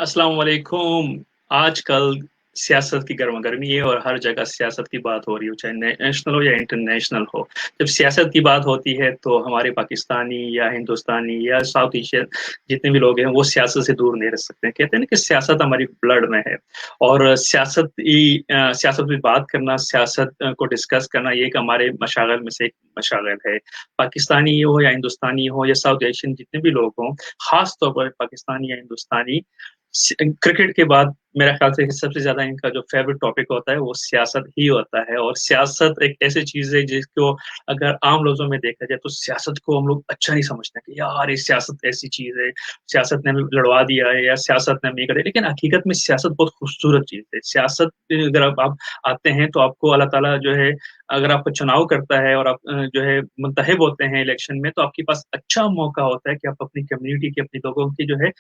अस्सलाम वालेकुम। आजकल सियासत की गरमा-गरमी है और हर जगह सियासत की बात हो रही हो, चाहे नेशनल हो या इंटरनेशनल हो। जब सियासत की बात होती है तो हमारे पाकिस्तानी या हिंदुस्तानी या साउथ एशियन जितने भी लोग हैं वो सियासत से दूर नहीं रह सकते हैं। कहते हैं ना कि सियासत हमारी ब्लड में है और सियासत में बात करना, सियासत को डिस्कस करना ये एक हमारे मशागल में से एक मशागल है। पाकिस्तानी हो या हिंदुस्तानी हो या साउथ एशियन जितने भी लोग हों, ख़ास तौर पर पाकिस्तानी या हिंदुस्तानी क्रिकेट के बाद मेरा ख्याल से सबसे ज्यादा इनका जो फेवरेट टॉपिक होता है वो सियासत ही होता है और सियासत एक ऐसी चीज है जिसको अगर आम लफ्जों में देखा जाए तो सियासत को हम लोग अच्छा नहीं समझते कि यार ये सियासत ऐसी चीज है, सियासत ने हमें लड़वा दिया है या सियासत ने हमें ये करे, लेकिन हकीकत में सियासत बहुत खूबसूरत चीज है। सियासत अगर आप आते हैं तो आपको अल्लाह ताला जो है, अगर आपको चुनाव करता है और आप जो है मुंतखब होते हैं इलेक्शन में, तो आपके पास अच्छा मौका होता है कि आप अपनी कम्युनिटी की, अपने लोगों की जो है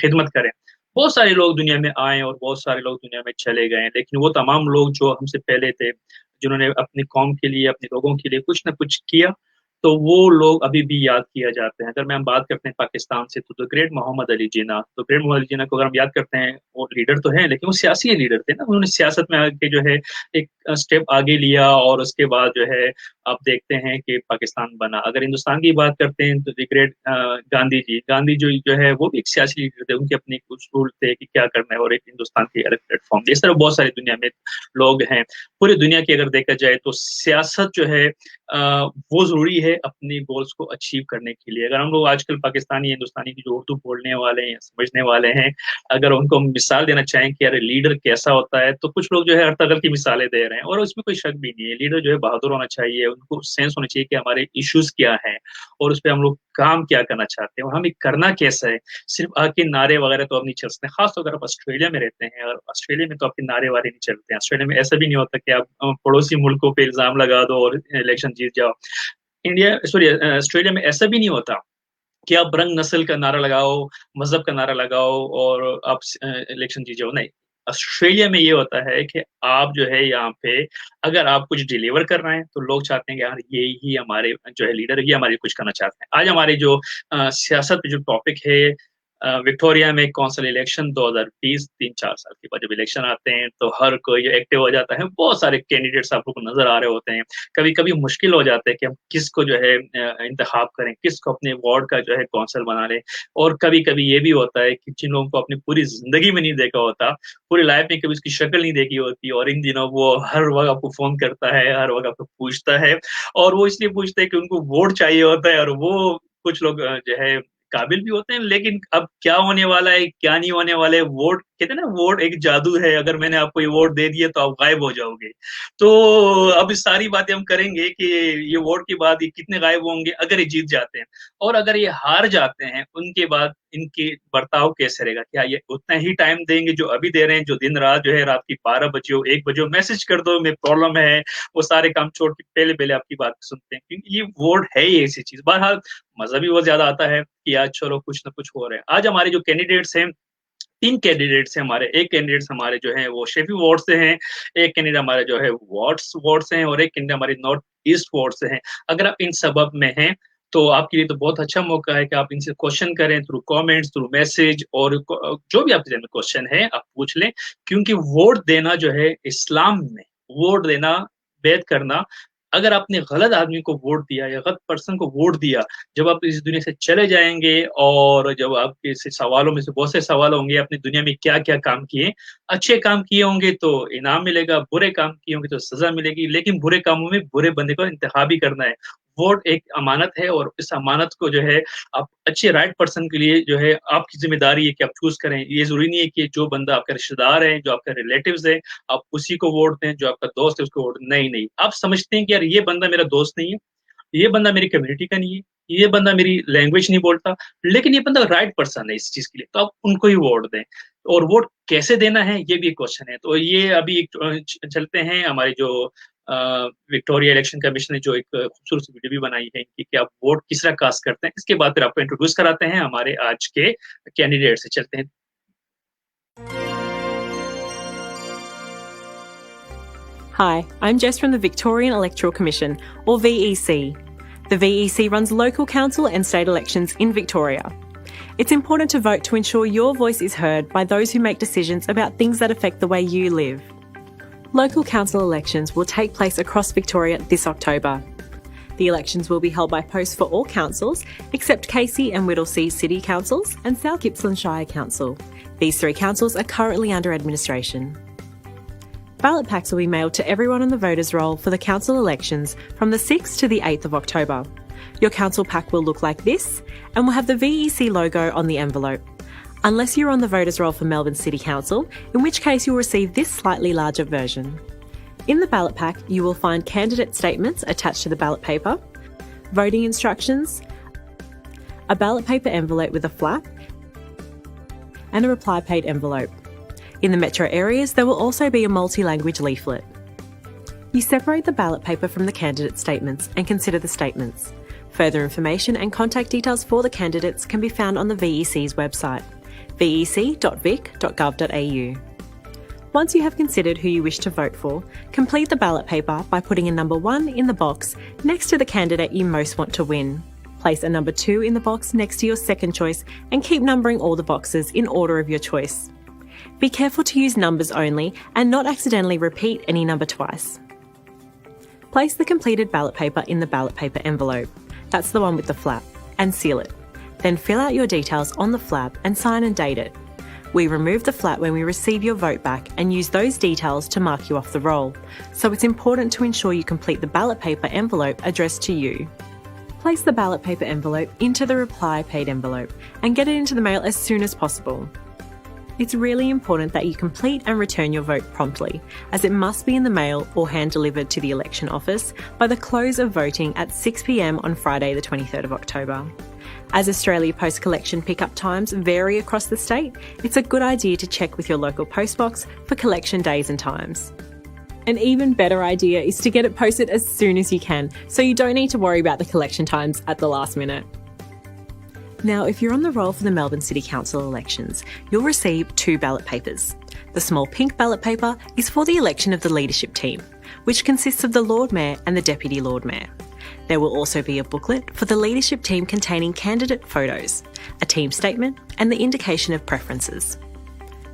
खिदमत करें। बहुत सारे लोग दुनिया में आए और बहुत सारे लोग दुनिया में चले गए, लेकिन वो तमाम लोग जो हमसे पहले थे, जिन्होंने अपनी कौम के लिए, अपने लोगों के लिए कुछ न कुछ किया, तो वो लोग अभी भी याद किया जाते हैं। अगर मैं हम बात करते हैं पाकिस्तान से, तो द ग्रेट मोहम्मद अली जिन्ना, तो ग्रेट मोहम्मद अली जिन्ना को अगर हम याद करते हैं, वो लीडर तो हैं, लेकिन वो सियासी लीडर थे ना। उन्होंने सियासत में आके जो है एक स्टेप आगे लिया और उसके बाद जो है आप देखते हैं कि पाकिस्तान बना। अगर हिंदुस्तान की बात करते हैं तो द ग्रेट गांधी जी, गांधी जो है वो भी एक सियासी लीडर थे। उनके अपने कुछ रूल थे कि क्या करना है और एक हिंदुस्तान की अलग प्लेटफॉर्म। इस तरह बहुत सारी दुनिया में लोग हैं। पूरी दुनिया की अगर देखा जाए तो सियासत जो है वो ज़रूरी है अपने गोल्स को अचीव करने के लिए। अगर हम लोग आजकल पाकिस्तानी, हिंदुस्तानी की जो उर्दू बोलने वाले हैं, समझने वाले हैं, अगर उनको मिसाल देना चाहें कि अरे लीडर कैसा होता है, तो कुछ लोग जो है हर तरह की मिसालें दे रहे हैं और उसमें कोई शक भी नहीं है। लीडर जो है बहादुर होना चाहिए, उनको सेंस होना चाहिए कि हमारे इश्यूज क्या हैं और उस पे हम लोग काम क्या करना चाहते हैं और हमें करना कैसा है। सिर्फ आके नारे वगैरह तो अब नहीं चल सकते। खास तौर अगर आप ऑस्ट्रेलिया में रहते हैं, और ऑस्ट्रेलिया में तो आपके नारे वारे नहीं चलते हैं। ऑस्ट्रेलिया में ऐसा भी नहीं होता कि आप पड़ोसी मुल्कों पे इल्जाम लगा दो और इलेक्शन जीत जाओ। ऑस्ट्रेलिया में ऐसा भी नहीं होता कि आप रंग नस्ल का नारा लगाओ, मजहब का नारा लगाओ और आप इलेक्शन जीत जाओ, नहीं। ऑस्ट्रेलिया में ये होता है कि आप जो है यहाँ पे अगर आप कुछ डिलीवर कर रहे हैं तो लोग चाहते हैं कि यार ये ही हमारे जो है लीडर, ये हमारे कुछ करना चाहते हैं। आज हमारे जो सियासत पे जो टॉपिक है, विक्टोरिया में कौंसिल इलेक्शन 2020, 3-4 साल के बाद जब इलेक्शन आते हैं तो हर कोई जो एक्टिव हो जाता है। बहुत सारे कैंडिडेट्स आपको नजर आ रहे होते हैं। कभी-कभी मुश्किल हो जाता है कि हम किसको जो है इंतखाब करें, किसको अपने वार्ड का जो है कौंसिल बना लें। और कभी-कभी ये भी होता है कि जिन लोगों को अपनी पूरी ज़िंदगी में नहीं देखा होता, पूरी लाइफ में कभी उसकी शक्ल नहीं देखी होती और इन दिनों वो हर वक़्त आपको फ़ोन करता है, हर वक़्त आपको पूछता है और वो इसलिए पूछता है कि उनको वोट चाहिए होता है और वो कुछ लोग जो है काबिल भी होते हैं, लेकिन अब क्या होने वाला है, क्या नहीं होने वाला है, वोट कहते हैं ना, वोट एक जादू है, अगर मैंने आपको ये वोट दे दिया तो आप गायब हो जाओगे। तो अब इस सारी बातें हम करेंगे कि ये वोट के बाद ये कितने गायब होंगे अगर ये जीत जाते हैं, और अगर ये हार जाते हैं उनके बाद इनके बर्ताव कैसे रहेगा। क्या ये उतना ही टाइम देंगे जो अभी दे रहे हैं, जो दिन रात जो है रात की 12 बजे हो, 1 बजे हो, मैसेज कर दो मैं प्रॉब्लम है, वो सारे काम छोड़ के पहले पहले आपकी बात सुनते हैं, क्योंकि ये वोट है ही ऐसी चीज। बहरहाल मजा भी बहुत ज्यादा आता है कि आज चलो कुछ ना कुछ हो रहा है। आज हमारे जो कैंडिडेट्स हैं, 3 कैंडिडेट्स हैं हमारे। एक कैंडिडेट्स हमारे जो हैं वो शेफी वार्ड से हैं, एक कैंडिडेट हमारे जो है वार्ड्स वार्ड से हैं और एक कैंडिडेट हमारे नॉर्थ ईस्ट वार्ड से हैं। अगर आप इन सबब में हैं तो आपके लिए तो बहुत अच्छा मौका है कि आप इनसे क्वेश्चन करें थ्रू कमेंट्स, थ्रू मैसेज, और जो भी आपके जहन में क्वेश्चन है आप पूछ लें, क्योंकि वोट देना जो है इस्लाम में, वोट देना, बैत करना, अगर आपने गलत आदमी को वोट दिया या गलत पर्सन को वोट दिया, जब आप इस दुनिया से चले जाएंगे और जब आपके से सवालों में से बहुत से सवाल होंगे अपनी दुनिया में क्या क्या काम किए, अच्छे काम किए होंगे तो इनाम मिलेगा, बुरे काम किए होंगे तो सजा मिलेगी, लेकिन बुरे कामों में बुरे बंदे को इंतखाब ही करना है। वोट एक अमानत है और इस अमानत को जो है आप अच्छे राइट पर्सन के लिए जो है आपकी जिम्मेदारी है कि आप चूज करें। ये जरूरी नहीं है कि जो बंदा आपका रिश्तेदार है, जो आपका रिलेटिव्स है, आप उसी को वोट दें, जो आपका दोस्त है उसको वोट, नहीं नहीं। आप समझते हैं कि यार ये बंदा मेरा दोस्त नहीं है, ये बंदा मेरी कम्युनिटी का नहीं है, ये बंदा मेरी लैंग्वेज नहीं बोलता, लेकिन ये बंदा राइट पर्सन है इस चीज के लिए, तो आप उनको ही वोट दें। और वोट कैसे देना है ये भी एक क्वेश्चन है। तो ये अभी चलते हैं हमारी जो विक्टोरिया इलेक्शन कमीशन ने जो एक खूबसूरत सी वीडियो भी बनाई है इनकी, कि आप वोट किस तरह कास्ट करते हैं। इसके बाद फिर आपको इंट्रोड्यूस कराते हैं हमारे आज के कैंडिडेट से। चलते हैं। Hi, I'm Jess from the Victorian Electoral Commission, or VEC. The VEC runs local council and state elections in Victoria. It's important to vote to ensure your voice is heard by those who make decisions about things that affect the way you live. Local council elections will take place across Victoria this October. The elections will be held by post for all councils except Casey and Whittlesea City Councils and South Gippsland Shire Council. These three councils are currently under administration. Ballot packs will be mailed to everyone on the voters roll for the council elections from the 6th to the 8th of October. Your council pack will look like this and will have the VEC logo on the envelope. Unless you're on the voters roll for Melbourne City Council, in which case you'll receive this slightly larger version. In the ballot pack, you will find candidate statements attached to the ballot paper, voting instructions, a ballot paper envelope with a flap, and a reply paid envelope. In the metro areas, there will also be a multi-language leaflet. You separate the ballot paper from the candidate statements and consider the statements. Further information and contact details for the candidates can be found on the VEC's website, vec.vic.gov.au. Once you have considered who you wish to vote for, complete the ballot paper by putting a number 1 in the box next to the candidate you most want to win. Place a number 2 in the box next to your second choice and keep numbering all the boxes in order of your choice. Be careful to use numbers only and not accidentally repeat any number twice. Place the completed ballot paper in the ballot paper envelope, that's the one with the flap, and seal it. Then fill out your details on the flap and sign and date it. We remove the flap when we receive your vote back and use those details to mark you off the roll, so it's important to ensure you complete the ballot paper envelope addressed to you. Place the ballot paper envelope into the reply paid envelope and get it into the mail as soon as possible. It's really important that you complete and return your vote promptly, as it must be in the mail or hand-delivered to the election office by the close of voting at 6 p.m. on Friday the 23rd of October. As Australia Post collection pickup times vary across the state, it's a good idea to check with your local postbox for collection days and times. An even better idea is to get it posted as soon as you can, so you don't need to worry about the collection times at the last minute. Now, if you're on the roll for the Melbourne City Council elections, you'll receive 2 ballot papers. The small pink ballot paper is for the election of the leadership team, which consists of the Lord Mayor and the Deputy Lord Mayor. There will also be a booklet for the leadership team containing candidate photos, a team statement, and the indication of preferences.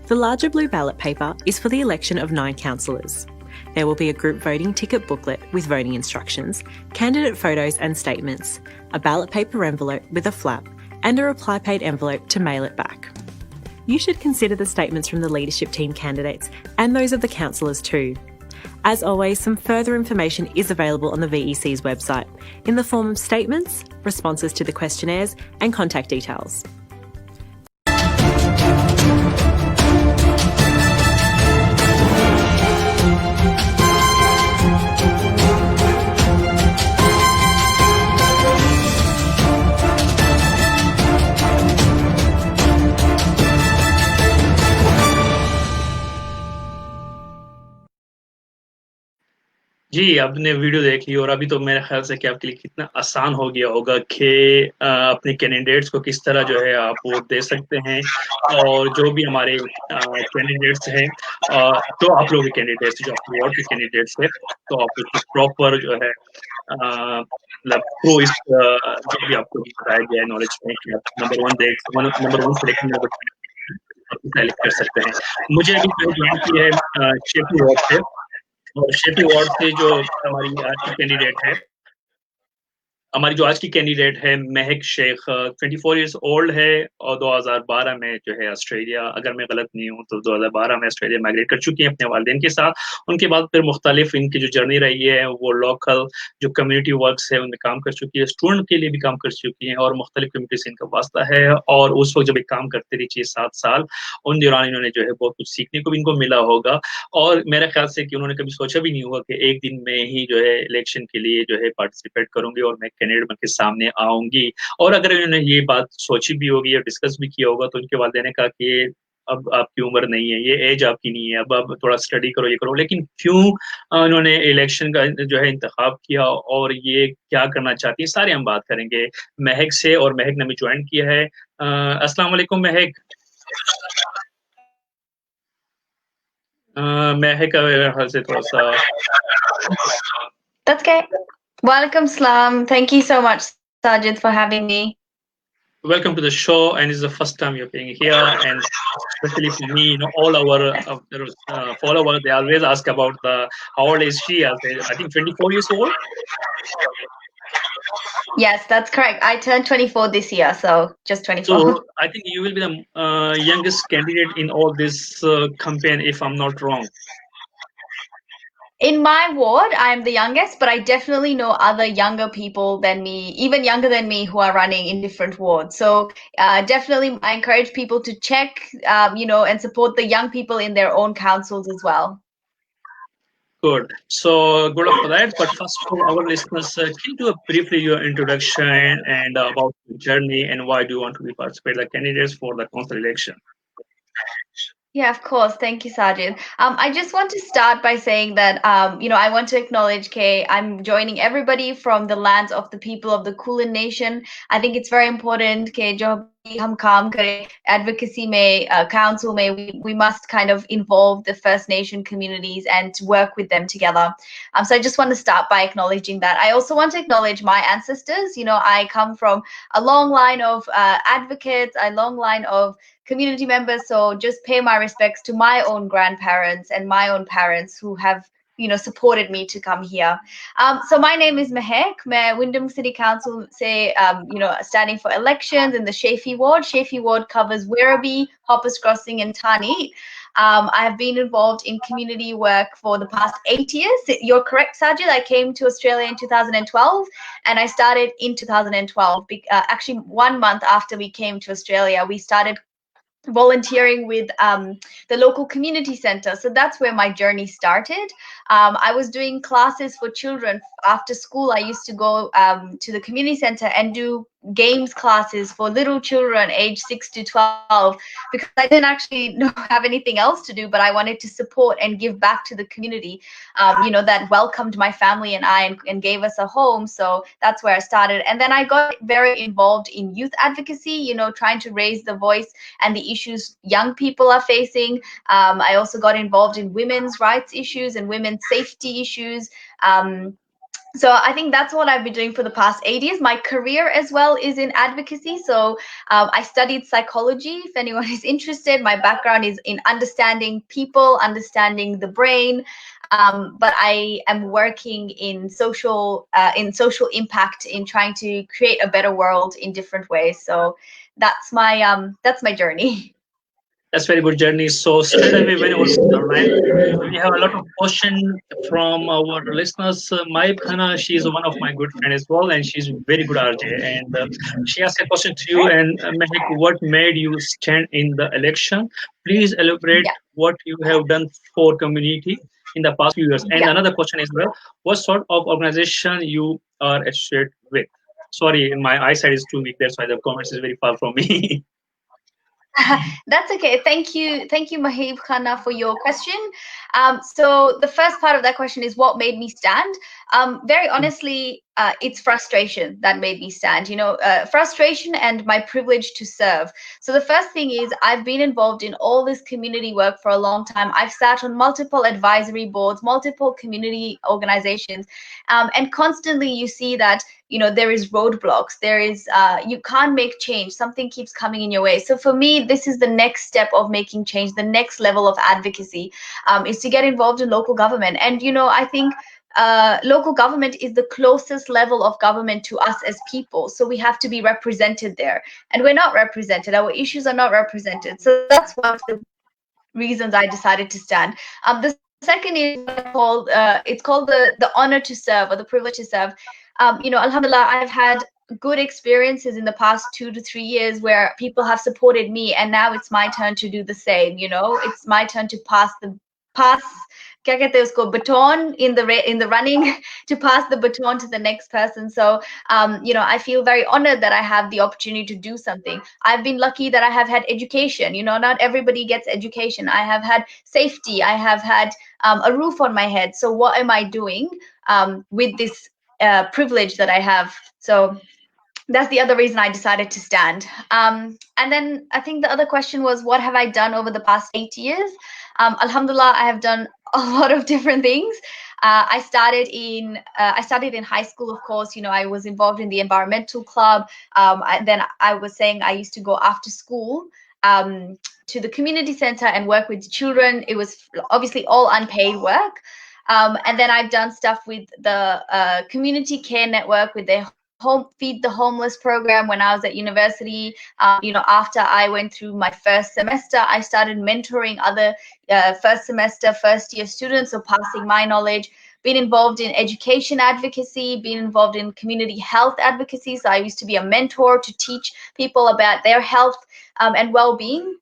The larger blue ballot paper is for the election of 9 councillors. There will be a group voting ticket booklet with voting instructions, candidate photos and statements, a ballot paper envelope with a flap, and a reply paid envelope to mail it back. You should consider the statements from the leadership team candidates and those of the councillors too. As always, some further information is available on the VEC's website in the form of statements, responses to the questionnaires, and contact details. जी, आपने video देख ली और अभी तो मेरे ख्याल से कि आपके लिए कितना आसान हो गया होगा कि अपने कैंडिडेट्स को किस तरह जो है आप वोट दे सकते हैं और जो भी हमारे कैंडिडेट्स हैं, तो आप लोगों के कैंडिडेट्स जो आपके वार्ड के कैंडिडेट्स हैं, तो आप उसको प्रॉपर जो है मतलब प्रो इस जो भी आपको बताया गया है नॉलेज में कि आप नंबर 1 सिलेक्शन सेलेक्ट कर सकते हैं। मुझे अभी जो ज्वाइन की है शेफी वार्ड से, और शेफी वार्ड से जो हमारी आज की कैंडिडेट है महक शेख 24 इयर्स ओल्ड है और 2012 में जो है ऑस्ट्रेलिया, अगर मैं गलत नहीं हूँ तो 2012 में ऑस्ट्रेलिया माइग्रेट कर चुकी हैं अपने वालिदैन के साथ। उनके बाद फिर मुख्तलिफ इनकी जो जर्नी रही है वो लोकल जो कम्युनिटी वर्क्स है उनमें काम कर चुकी है, स्टूडेंट के लिए भी काम कर चुकी हैं और मुख्तलिफ कम्युनिटी से इनका वास्ता है। और उस वक्त जब एक काम करते रही 6-7 साल, उन दौरान इन्होंने जो है बहुत कुछ सीखने को भी इनको मिला होगा और मेरे ख्याल से कि उन्होंने कभी सोचा भी नहीं होगा कि एक दिन में ही जो है इलेक्शन के लिए जो है पार्टिसिपेट करूंगी और मैं कैंडिडेट बन के सामने आऊंगी। और अगर इन्होंने ये बात सोची भी होगी या डिस्कस भी किया होगा तो उनके वालिदैन ने कहा कि अब आपकी उम्र नहीं है, ये एज आपकी नहीं है, अब थोड़ा स्टडी करो, ये करो। लेकिन क्यों उन्होंने इलेक्शन का जो है इंतखाब किया और ये क्या करना चाहती है, सारे हम बात करेंगे महक से। और महक ने हमें ज्वाइन किया है। अस्सलाम वालेकुम महक। महक मेरे ख्याल से थोड़ा सा That's okay. Walaikum salam. Thank you so much, Sajid, for having me. Welcome to the show, and it's the first time you're being here, and especially for me, all our followers, they always ask about how old is she? I think 24 years old. Yes, that's correct. I turned 24 this year, so just 24. So I think you will be the youngest candidate in all this campaign, if I'm not wrong. In my ward, I'm the youngest, but I definitely know other younger people than me, even younger than me, who are running in different wards. So definitely, I encourage people to check, and support the young people in their own councils as well. Good. So good luck for that. But first, for our listeners, can you do briefly your introduction and about your journey and why do you want to be participate the candidates for the council election? Yeah, of course. Thank you, Sajid. I just want to start by saying that, I want to acknowledge, Kay, I'm joining everybody from the lands of the people of the Kulin Nation. I think it's very important, Kay, jo bhi hum kaam kare, advocacy may, council may, we must kind of involve the First Nation communities and work with them together. So I just want to start by acknowledging that. I also want to acknowledge my ancestors. I come from a long line of advocates, a long line of community members. So just pay my respects to my own grandparents and my own parents who have supported me to come here. So my name is Mehek. मैं Wyndham City Council say standing for elections in the Shafi ward. Shafi ward covers Werribee, Hoppers Crossing, and Tarneit. I have been involved in community work for the past 8 years. You're correct, Sajid. I came to Australia in 2012, and I started in 2012. Actually, 1 month after we came to Australia, we started volunteering with the local community center. So that's where my journey started. I was doing classes for children after school. I used to go to the community center and do games classes for little children aged 6 to 12 because I didn't actually have anything else to do, but I wanted to support and give back to the community, that welcomed my family and I and gave us a home. So that's where I started. And then I got very involved in youth advocacy, trying to raise the voice and the issues young people are facing. I also got involved in women's rights issues and women's safety issues. So I think that's what I've been doing for the past 8 years. My career as well is in advocacy. So I studied psychology. If anyone is interested, my background is in understanding people, understanding the brain. But I am working in social impact, in trying to create a better world in different ways. So that's my journey. That's very good journey. So straight away, when it was right, we have a lot of questions from our listeners. Maib Khana, she is one of my good friends as well, and she's very good RJ. And she asked a question to you, and Mehek, what made you stand in the election? Please elaborate what you have done for community in the past few years. And another question is, well, what sort of organization you are associated with? Sorry, my eyesight is too weak. That's why the comments is very far from me. That's okay. Thank you, Mahib Khanna, for your question. So the first part of that question is what made me stand. Very honestly, it's frustration that made me stand. Frustration and my privilege to serve. So the first thing is I've been involved in all this community work for a long time. I've sat on multiple advisory boards, multiple community organizations, and constantly you see that there is roadblocks. There is you can't make change. Something keeps coming in your way. So for me, this is the next step of making change. The next level of advocacy is to get involved in local government. And I think local government is the closest level of government to us as people. So we have to be represented there, and we're not represented. Our issues are not represented. So that's one of the reasons I decided to stand. The second is it's called the honor to serve, or the privilege to serve. Alhamdulillah, I've had good experiences in the past 2 to 3 years where people have supported me, and now it's my turn to do the same. It's my turn to pass क्या कहते हैं उसको baton in the running to pass the baton to the next person. So I feel very honored that I have the opportunity to do something. I've been lucky that I have had education. Not everybody gets education. I have had safety. I have had a roof on my head. So what am I doing with this privilege that I have? So that's the other reason I decided to stand. And then I think the other question was, what have I done over the past 8 years? Alhamdulillah, I have done a lot of different things. I started in high school, of course. I was involved in the environmental club. Then I was saying I used to go after school to the community center and work with children. It was obviously all unpaid work. And then I've done stuff with the community care network, with their Feed the Homeless program when I was at university. After I went through my first semester, I started mentoring other first semester, first year students, so passing my knowledge. Been involved in education advocacy, been involved in community health advocacy. So I used to be a mentor to teach people about their health and well-being.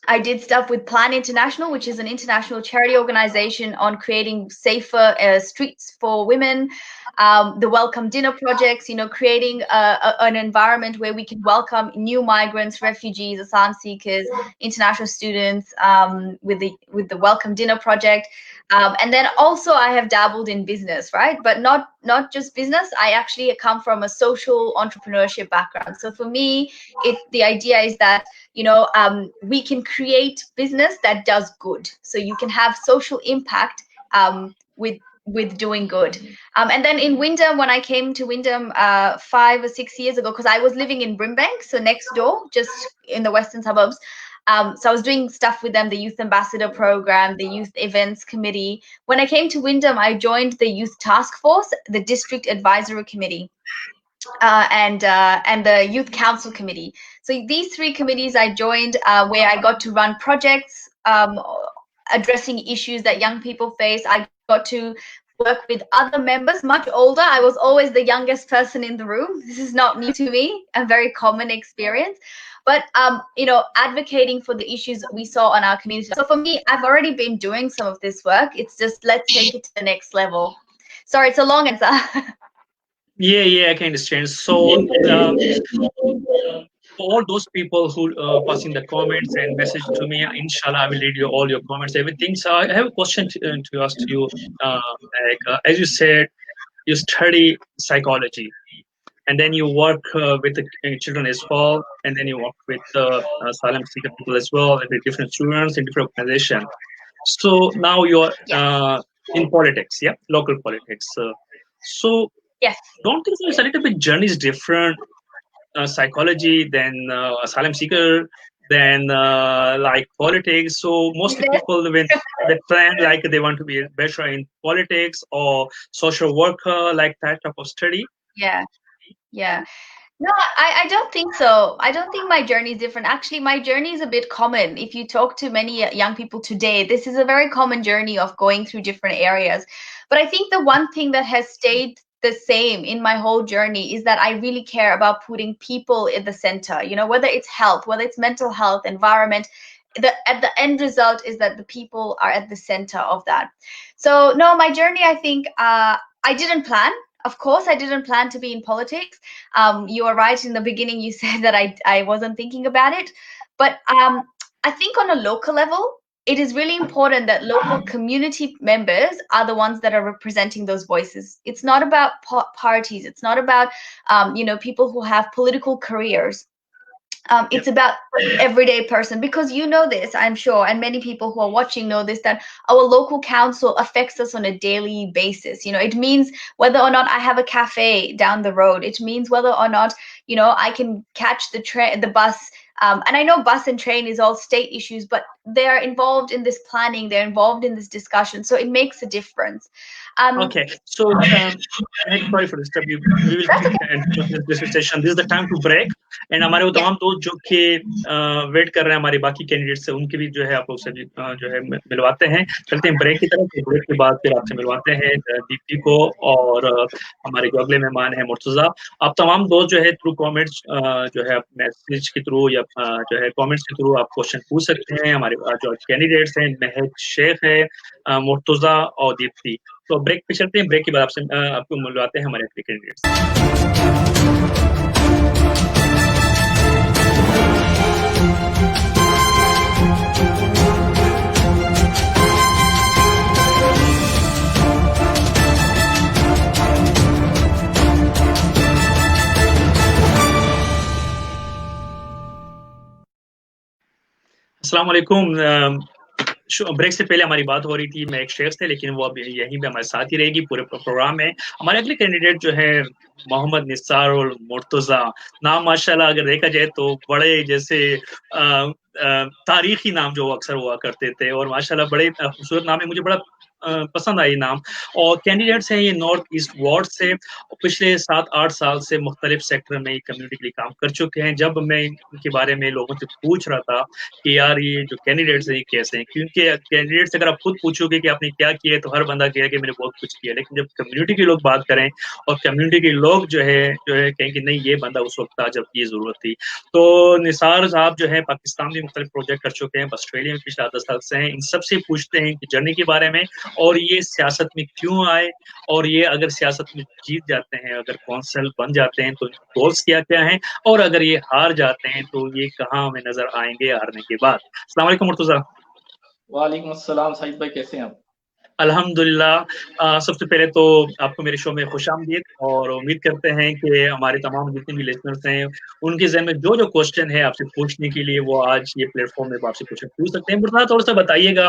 I did stuff with Plan International, which is an international charity organization on creating safer streets for women. The Welcome Dinner projects, creating an environment where we can welcome new migrants, refugees, asylum seekers, international students with the Welcome Dinner project. And then also I have dabbled in business, right? But not just business. I actually come from a social entrepreneurship background. So for me, the idea is that we can create business that does good. So you can have social impact with doing good. And then in Wyndham, when I came to Wyndham 5 or 6 years ago, because I was living in Brimbank, so next door, just in the western suburbs. So I was doing stuff with them, the Youth Ambassador Program, the Youth Events Committee. When I came to Wyndham, I joined the Youth Task Force, the District Advisory Committee, and the Youth Council Committee. So these three committees I joined, where I got to run projects addressing issues that young people face. I got to work with other members much older. I was always the youngest person in the room. This is not new to me, a very common experience. But advocating for the issues that we saw on our community. So for me, I've already been doing some of this work. It's just let's take it to the next level. Sorry, it's a long answer. Yeah, I can understand. So all those people who pass in the comments and message to me, inshallah, I will read all your comments, everything. So I have a question to ask you. As you said, you study psychology, and then you work with the children as well, and then you work with asylum seeker people as well, with different students in different organizations. So now you're in politics, local politics. So yes, don't think it's a little bit journey is different, psychology than asylum seeker, than like politics. So mostly people when they plan like they want to be better in politics or social worker, like that type of study. Yeah. No, I don't think so. I don't think my journey is different. Actually, my journey is a bit common. If you talk to many young people today, this is a very common journey of going through different areas. But I think the one thing that has stayed the same in my whole journey is that I really care about putting people in the center, whether it's health, whether it's mental health, environment. At the end result is that the people are at the center of that. So no, my journey, I think I didn't plan. Of course, I didn't plan to be in politics. You are right. In the beginning, you said that I wasn't thinking about it. But I think on a local level, it is really important that local community members are the ones that are representing those voices. It's not about parties. It's not about, people who have political careers. It's about everyday person, because this, I'm sure, and many people who are watching know this, that our local council affects us on a daily basis. It means whether or not I have a cafe down the road. It means whether or not, I can catch the bus. And I know bus and train is all state issues, but they're involved in this planning. They're involved in this discussion. So it makes a difference. Okay, so sorry for disturb you. We will quick this session. This is the time to break. And हमारे वो तमाम दोस्त जो कि wait कर रहे हैं हमारे बाकी कैंडिडेट से, उनके भी जो है आप लोग से जो है मिलवाते हैं. चलते हैं ब्रेक की तरफ. ब्रेक के बाद फिर आपसे मिलवाते हैं दीप्ति को और हमारे जो अगले मेहमान हैं मुर्तजा. आप तमाम दोस्त जो है थ्रू कमेंट्स जो है मैसेज के थ्रू या जो है कमेंट्स के थ्रू आप क्वेश्चन पूछ सकते हैं. हमारे जो कैंडिडेट्स हैं महक शेख है, मुर्तजा और दीप्ति. तो ब्रेक पे चलते हैं. ब्रेक के बाद आपको मिलवाते हैं हमारे अगले कैंडिडेट्स. अस्सलाम वालेकुम. ब्रेक से पहले हमारी बात हो रही थी, मैं एक शेख थे, लेकिन वो अब यहीं पे हमारे साथ ही रहेगी पूरे प्रोग्राम में। हमारे अगले कैंडिडेट जो है मोहम्मद निसार और मुर्तजा। नाम माशाल्लाह अगर देखा जाए तो बड़े जैसे तारीखी नाम जो अक्सर हुआ करते थे, और माशाल्लाह बड़े खूबसूरत नाम है, मुझे बड़ा पसंद आई नाम। और कैंडिडेट्स हैं ये नॉर्थ ईस्ट वार्ड से, और पिछले 7-8 साल से मुख्तलिफ सेक्टर में कम्युनिटी के लिए काम कर चुके हैं। जब मैं इनके बारे में लोगों से पूछ रहा था कि यार ये जो कैंडिडेट्स हैं ये कैसे हैं, क्योंकि कैंडिडेट्स अगर आप खुद पूछोगे कि आपने क्या किया है तो हर बंदा कहेगा कि मैंने बहुत कुछ किया, लेकिन जब कम्युनिटी के लोग बात करें और कम्युनिटी के लोग जो है कहें कि नहीं ये बंदा उस वक्त था जब ये जरूरत थी। तो निसार साहब जो है पाकिस्तान में मुख्तलिफ प्रोजेक्ट कर चुके हैं, ऑस्ट्रेलिया में पिछले 10 साल से हैं। इन सबसे पूछते हैं इनकी जर्नी के बारे में, और ये सियासत में क्यों आए, और ये अगर सियासत में जीत जाते हैं, अगर कौंसल बन जाते हैं तो इनके गोल्स क्या क्या हैं, और अगर ये हार जाते हैं तो ये कहाँ हमें नजर आएंगे हारने के बाद। अस्सलाम वालेकुम मुर्तजा। वालेकुम अस्सलाम साहिद भाई, कैसे हैं आप? अल्हम्दुलिल्लाह। सबसे पहले तो आपको मेरे शो में खुशामदीद, और उम्मीद करते हैं कि हमारे तमाम जितने भी लिसनर्स हैं उनके ज़हन में जो जो क्वेश्चन है आपसे पूछने के लिए वो आज ये प्लेटफॉर्म में आपसे क्वेश्चन पूछ सकते हैं। मुर्तजा थोड़ा सा बताइएगा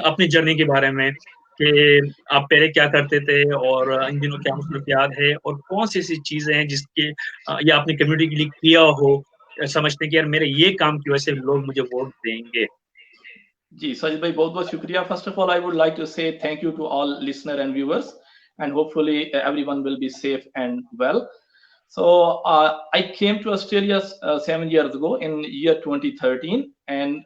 अपनी जर्नी के बारे में कि आप पहले क्या करते थे और इन दिनों क्या मसरूफियात है, और कौन सी ऐसी चीजें हैं जिसके या आपने कम्युनिटी के लिए किया हो, समझते हैं कि यार मेरे ये काम की वजह से लोग मुझे वोट देंगे। जी साजिद भाई, बहुत बहुत शुक्रिया। First of all I would like to say thank you to all listener and viewers, and hopefully everyone will be safe and well. So I came to Australia 7 years ago in year 2013, and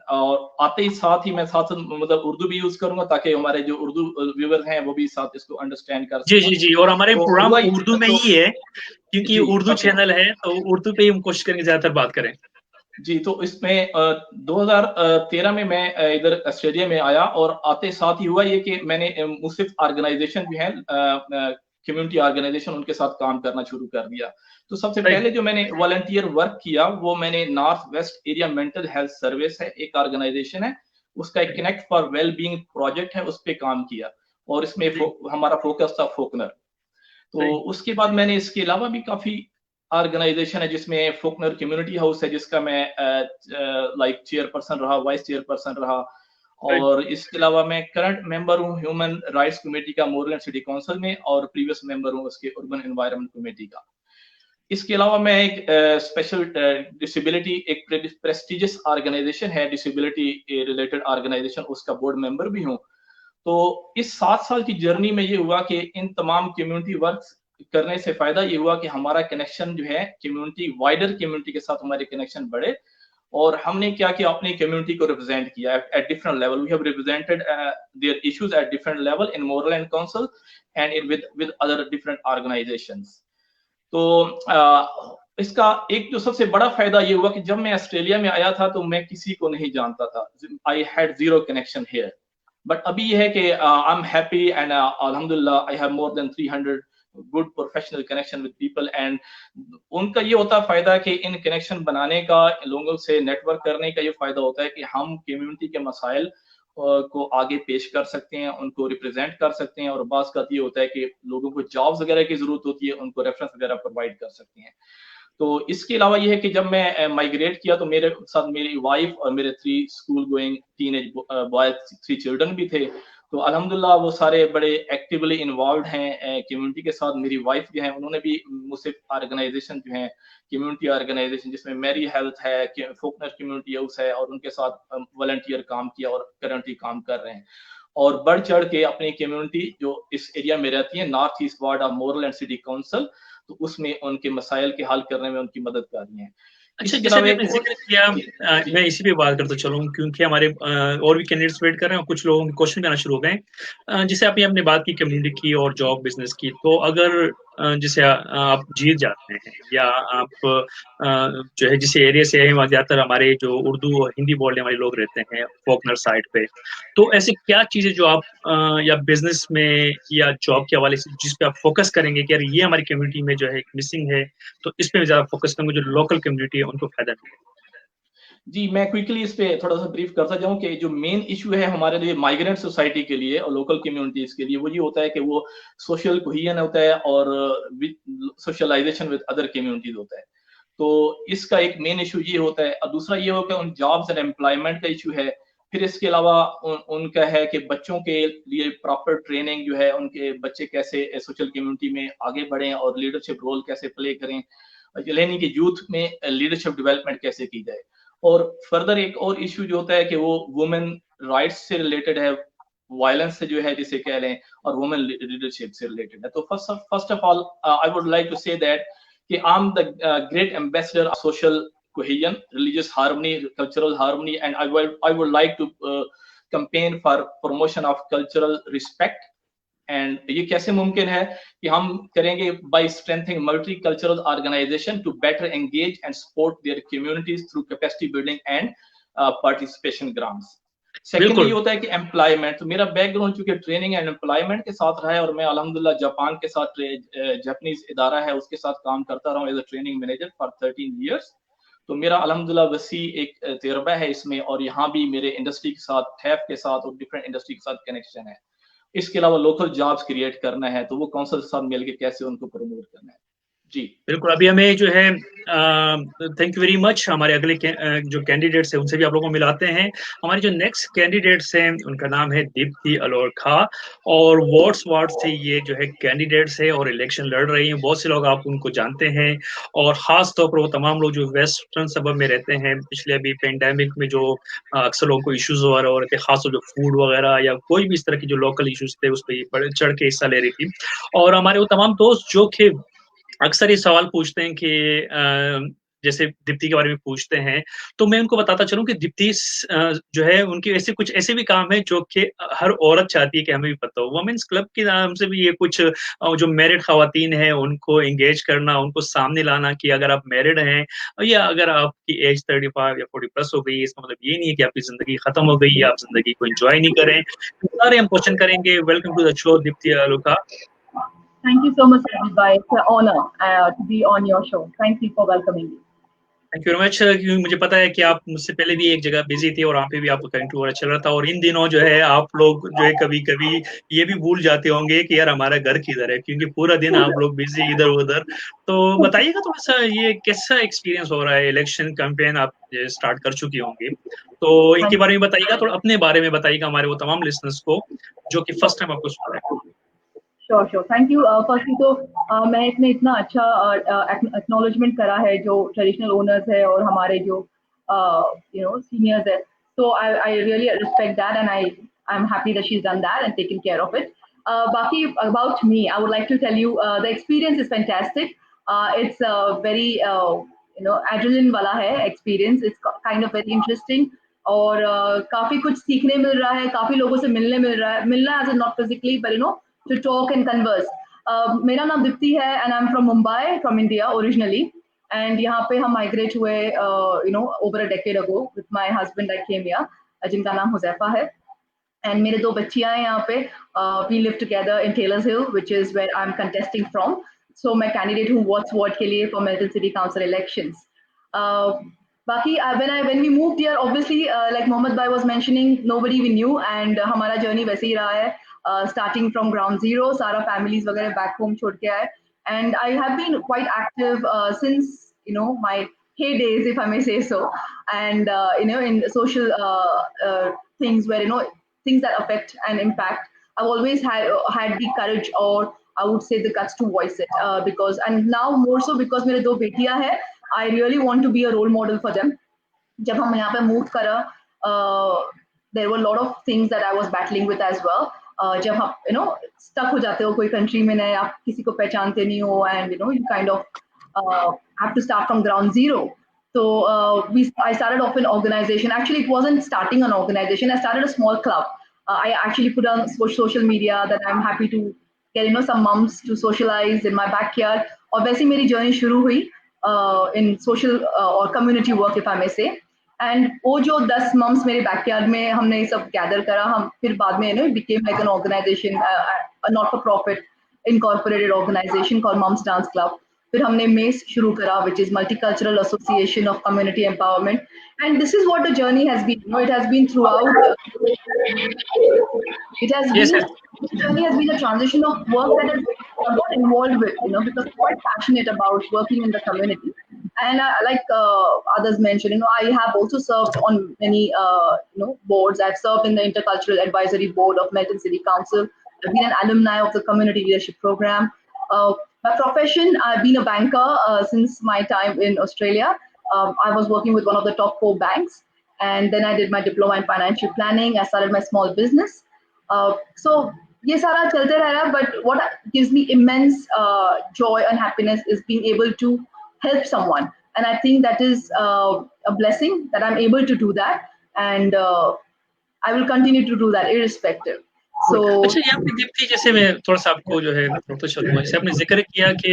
आते ही साथ ही मैं साथ मतलब उर्दू भी use करूंगा ताकि हमारे जो उर्दू व्यूअर्स हैं वो भी साथ इसको अंडरस्टैंड कर जी सकें। जी जी, और हमारे तो प्रोग्राम हुआ उर्दू में तो ही है, क्योंकि जी उर्दू ओके चैनल है, तो उर्दू पे ही हम कोशिश करेंगे ज्यादातर बात करें। जी। तो इसमें 2013 में मैं इधर ऑस्ट्रेलिया में आया, और आते साथ ही हुआ ये कि मैंने मुख्तलिफ ऑर्गेनाइजेशन जो है कम्युनिटी ऑर्गेनाइजेशन उनके साथ काम करना शुरू कर दिया। तो सबसे सही। पहले जो मैंने वॉलंटियर वर्क किया वो मैंने north west area mental health service है, एक ऑर्गेनाइजेशन है, उसका एक connect for well being project है, उस पर काम किया, और इसमें हमारा फोकस था फोकनर। तो उसके बाद मैंने इसके अलावा भी काफी ऑर्गेनाइजेशन है, जिसमें फोकनर कम्युनिटी हाउस है जिसका मैं लाइक चेयरपर्सन रहा, वाइस चेयरपर्सन रहा, और इसके अलावा मैं करंट मेंबर हूँ ह्यूमन राइट्स कमेटी का मोरलैंड सिटी काउंसिल में, और प्रीवियस मेंबर हूँ उसके अर्बन एनवायरनमेंट कमेटी का। इसके अलावा मैं एक स्पेशल डिसेबिलिटी एक प्रेस्टिजियस ऑर्गेनाइजेशन है, डिसेबिलिटी रिलेटेड ऑर्गेनाइजेशन, उसका बोर्ड मेंबर भी हूँ। तो इस 7 साल की जर्नी में ये हुआ कि इन तमाम कम्युनिटी वर्क करने से फायदा ये हुआ कि हमारा कनेक्शन जो है कम्युनिटी वाइडर कम्युनिटी के साथ हमारे कनेक्शन बढ़े, और हमने क्या किया, अपनी कम्युनिटी को रिप्रेजेंट किया at different level. We have represented their issues at different level in Moreland council and with other different organisations. तो इसका एक जो सबसे बड़ा फायदा ये हुआ कि जब मैं ऑस्ट्रेलिया में आया था तो मैं किसी को नहीं जानता था, I had zero connection here. But अभी ये है कि आई एम हैप्पी एंड अल्हम्दुलिल्लाह I have more than 300 good professional connection with people, and उनका ये होता है फायदा कि इन कनेक्शन बनाने का, लोगों से नेटवर्क करने का ये फायदा होता है कि हम कम्युनिटी के मसाइल को आगे पेश कर सकते हैं, उनको रिप्रेजेंट कर सकते हैं, और बात का ये होता है कि लोगों को जॉब्स वगैरह की जरूरत होती है, उनको रेफरेंस वगैरह प्रोवाइड कर सकते हैं। तो इसके अलावा ये है कि जब मैं माइग्रेट किया तो मेरे साथ मेरी वाइफ और मेरे 3 school going teenage boy 3 children भी थे। तो अल्हम्दुलिल्लाह वो सारे बड़े एक्टिवली इन्वॉल्व हैं कम्युनिटी के साथ। मेरी वाइफ जो है उन्होंने भी मुझसे ऑर्गेनाइजेशन जो है कम्युनिटी ऑर्गेनाइजेशन जिसमें मेरी हेल्थ है, फोकनर कम्युनिटी हाउस है, और उनके साथ वॉलंटियर काम किया और करंटली काम कर रहे हैं, और बढ़ चढ़ के अपनी कम्युनिटी जो इस एरिया में रहती है north east ward of Moreland city council, तो उसमें उनके मसाइल के हल करने में उनकी मदद कर रही है। अच्छा, जैसे अभी आपने जिक्र किया, मैं इसी पे बात करता चलूँ, क्योंकि हमारे और भी कैंडिडेट्स वेट कर रहे हैं और कुछ लोगों के क्वेश्चन भी आना शुरू हो गए। जैसे अभी आपने बात की कम्युनिटी की और जॉब बिजनेस की, तो अगर जैसे आप जीत जाते हैं, या आप जो है जिस एरिया से हैं वहाँ ज्यादातर हमारे जो उर्दू और हिंदी बोलने वाले लोग रहते हैं फोकनर साइड पे, तो ऐसी क्या चीजें जो आप या बिजनेस में या जॉब के हवाले से जिस पे आप फोकस करेंगे कि यार ये हमारी कम्युनिटी में जो है मिसिंग है, तो इस पे ज्यादा फोकस करेंगे, जो लोकल कम्युनिटी है उनको फायदा मिले। जी, मैं क्विकली इस पे थोड़ा सा ब्रीफ करता जाऊं कि जो मेन इशू है हमारे लिए माइग्रेंट सोसाइटी के लिए और लोकल कम्युनिटीज के लिए वो ये होता है कि वो सोशल कोहिजन होता है और सोशलाइजेशन विद अदर कम्युनिटीज होता है। तो इसका एक मेन इशू ये होता है, और दूसरा ये होगा उन जॉब्स एंड एम्प्लॉयमेंट का इशू है। फिर इसके अलावा उनका है कि बच्चों के लिए प्रॉपर ट्रेनिंग जो है, उनके बच्चे कैसे सोशल कम्युनिटी में आगे बढ़ें और लीडरशिप रोल कैसे प्ले करें, यानी कि यूथ में लीडरशिप डेवलपमेंट कैसे की जाए। और फर्दर एक और इश्यू जो होता है कि वो वुमेन राइट्स से रिलेटेड है, वायलेंस से जो है जिसे कह लें, और वुमेन लीडरशिप से रिलेटेड है। तो first of all I would like to say that कि I am the great ambassador of social cohesion, religious harmony, cultural harmony, and I would like to campaign for promotion of cultural respect. And ये कैसे मुमकिन है कि हम करेंगे by strengthening multicultural organization to better engage and support their communities through capacity building and participation grants. Secondly ये होता है कि एम्प्लॉयमेंट, तो मेरा बैकग्राउंड चूंकि ट्रेनिंग एंड एम्प्लॉयमेंट के साथ रहा है, और मैं अल्हम्दुलिल्लाह जापान के साथ जापानीज इदारा है उसके साथ काम करता रहा हूँ as a training manager for 13 years। तो मेरा अल्हम्दुलिल्लाह वसी एक तजुर्बा है इसमें, और यहाँ भी मेरे इंडस्ट्री के साथ, थैफ के साथ और डिफरेंट इंडस्ट्री के साथ कनेक्शन है। इसके अलावा लोकल जॉब्स क्रिएट करना है, तो वो काउंसिल के साथ मिलकर कैसे उनको प्रमोट करना है। जी बिल्कुल। अभी हमें जो है थैंक यू वेरी मच, हमारे अगले जो कैंडिडेट्स हैं उनसे भी आप लोगों को मिलाते हैं। हमारे जो नेक्स्ट कैंडिडेट्स हैं उनका नाम है दीप्ति अलोरखा, और वार्ड से ये जो है कैंडिडेट्स है और इलेक्शन लड़ रही हैं। बहुत से लोग आप उनको जानते हैं, और खास तौर पर वो तमाम लोग जो वेस्टर्न सबब में रहते हैं, पिछले अभी पेंडेमिक में जो अक्सर लोगों को इश्यूज वगैरह हो रहे थे, खासतौर जो फूड वगैरह या कोई भी इस तरह की जो लोकल इश्यूज थे उस पर बढ़ चढ़ के हिस्सा ले रही थी। और हमारे वो तमाम दोस्त जो कि अक्सर ये सवाल पूछते हैं कि जैसे दीप्ति के बारे में पूछते हैं, तो मैं उनको बताता चलूं कि दीप्ति जो है उनके ऐसे कुछ ऐसे भी काम है जो कि हर औरत चाहती है कि हमें भी पता हो। वुमेन्स क्लब के नाम से भी ये कुछ जो मैरिड खवातीन हैं उनको एंगेज करना, उनको सामने लाना कि अगर आप मैरिड हैं या अगर आपकी एज 35 या 40 प्लस हो गई, इसका मतलब ये नहीं है कि आपकी जिंदगी खत्म हो गई या आप जिंदगी को एंजॉय नहीं करें। सारे हम क्वेश्चन करेंगे। Welcome to the show Deepti Alorkha. Thank you so much, Sajid. It's an honor to be on your show. Thank you for welcoming me. Thank you very much. क्योंकि मुझे पता है कि आप मुझसे पहले भी एक जगह बिजी थे और वहाँ पे भी आपका करंट वगैरह चल रहा था, और इन दिनों जो है आप लोग जो है कभी कभी ये भी भूल जाते होंगे कि यार हमारा घर किधर है, क्योंकि पूरा दिन आप लोग बिजी इधर उधर। तो बताइएगा थोड़ा सा ये कैसा एक्सपीरियंस हो रहा है, इलेक्शन कैंपेन आप स्टार्ट कर चुकी होंगी, तो इनके बारे में बताइएगा, थोड़ा अपने बारे में बताइएगा हमारे वो तमाम लिसनर्स को जो कि फर्स्ट टाइम आपको सुन रहे हैं। Sure. Thank you. Firstly, तो मैं इसमें इतना अच्छा acknowledgement करा है जो traditional owners है और हमारे जो seniors है, so I really respect that, and I'm happy that she's done that and taken care of it. बाकी about me, I would like to tell you the experience is fantastic. It's very adrenaline वाला है experience. It's kind of very interesting. और काफी कुछ सीखने मिल रहा है, काफी लोगों से मिलना as in not physically but to talk and converse. मेरा नाम दीप्ति है and I'm from Mumbai, from India originally, and यहाँ पे हम migrate हुए over a decade ago with my husband. I came here, जिनका नाम हुज़ैफा है, and मेरे 2 बच्चियाँ हैं यहाँ पे. We live together in Taylor's Hill, which is where I'm contesting from. So मैं candidate हूँ ward के लिए for Milton City Council elections. बाकी when we moved here, obviously like Mohammed Bhai was mentioning, nobody we knew, and हमारा journey वैसे ही रहा है, starting from ground zero, सारा families वगैरह back home छोड़ के आए, and I have been quite active since my heydays, if I may say so, and in social things where things that affect and impact. I've always had the courage, or I would say the guts to voice it, because, and now more so because मेरे 2 बेटियां हैं, I really want to be a role model for them. जब हम यहाँ पे move करा, there were a lot of things that I was battling with as well. जब हम stuck हो जाते हो कोई country में, नए आप किसी को पहचानते नहीं हो, and you kind of have to start from ground zero. So I started off an organization. Actually, it wasn't starting an organization. I started a small club. I actually put on social media that I'm happy to get some mums to socialize in my backyard. और वैसे मेरी journey शुरू हुई in social or community work, if I may say. And वो जो 10 mums मेरे backyard में हमने ये सब gather करा, हम फिर बाद में it became like an organization, a not-for-profit incorporated organization called Moms Dance Club. फिर हमने MEACE शुरू करा, which is Multicultural Association of Community Empowerment, and this is what the journey has been. It has been throughout. This journey has been a transition of work that I'm not involved with, because I'm quite passionate about working in the community. And like others mentioned, I have also served on many boards. I've served in the Intercultural Advisory Board of Melton City Council. I've been an alumni of the Community Leadership Program. By profession, I've been a banker since my time in Australia. I was working with one of the top 4 banks, and then I did my diploma in financial planning. I started my small business. So ये सारा चलते रह रहा है, but what gives me immense joy and happiness is being able to help someone, and I think that is a blessing that I'm able to do that, and I will continue to do that irrespective. So अच्छा, यहाँ पे दीप्ति, जैसे मैं थोड़ा सा आपको जो है तो चलूंगा, जैसे आपने जिक्र किया कि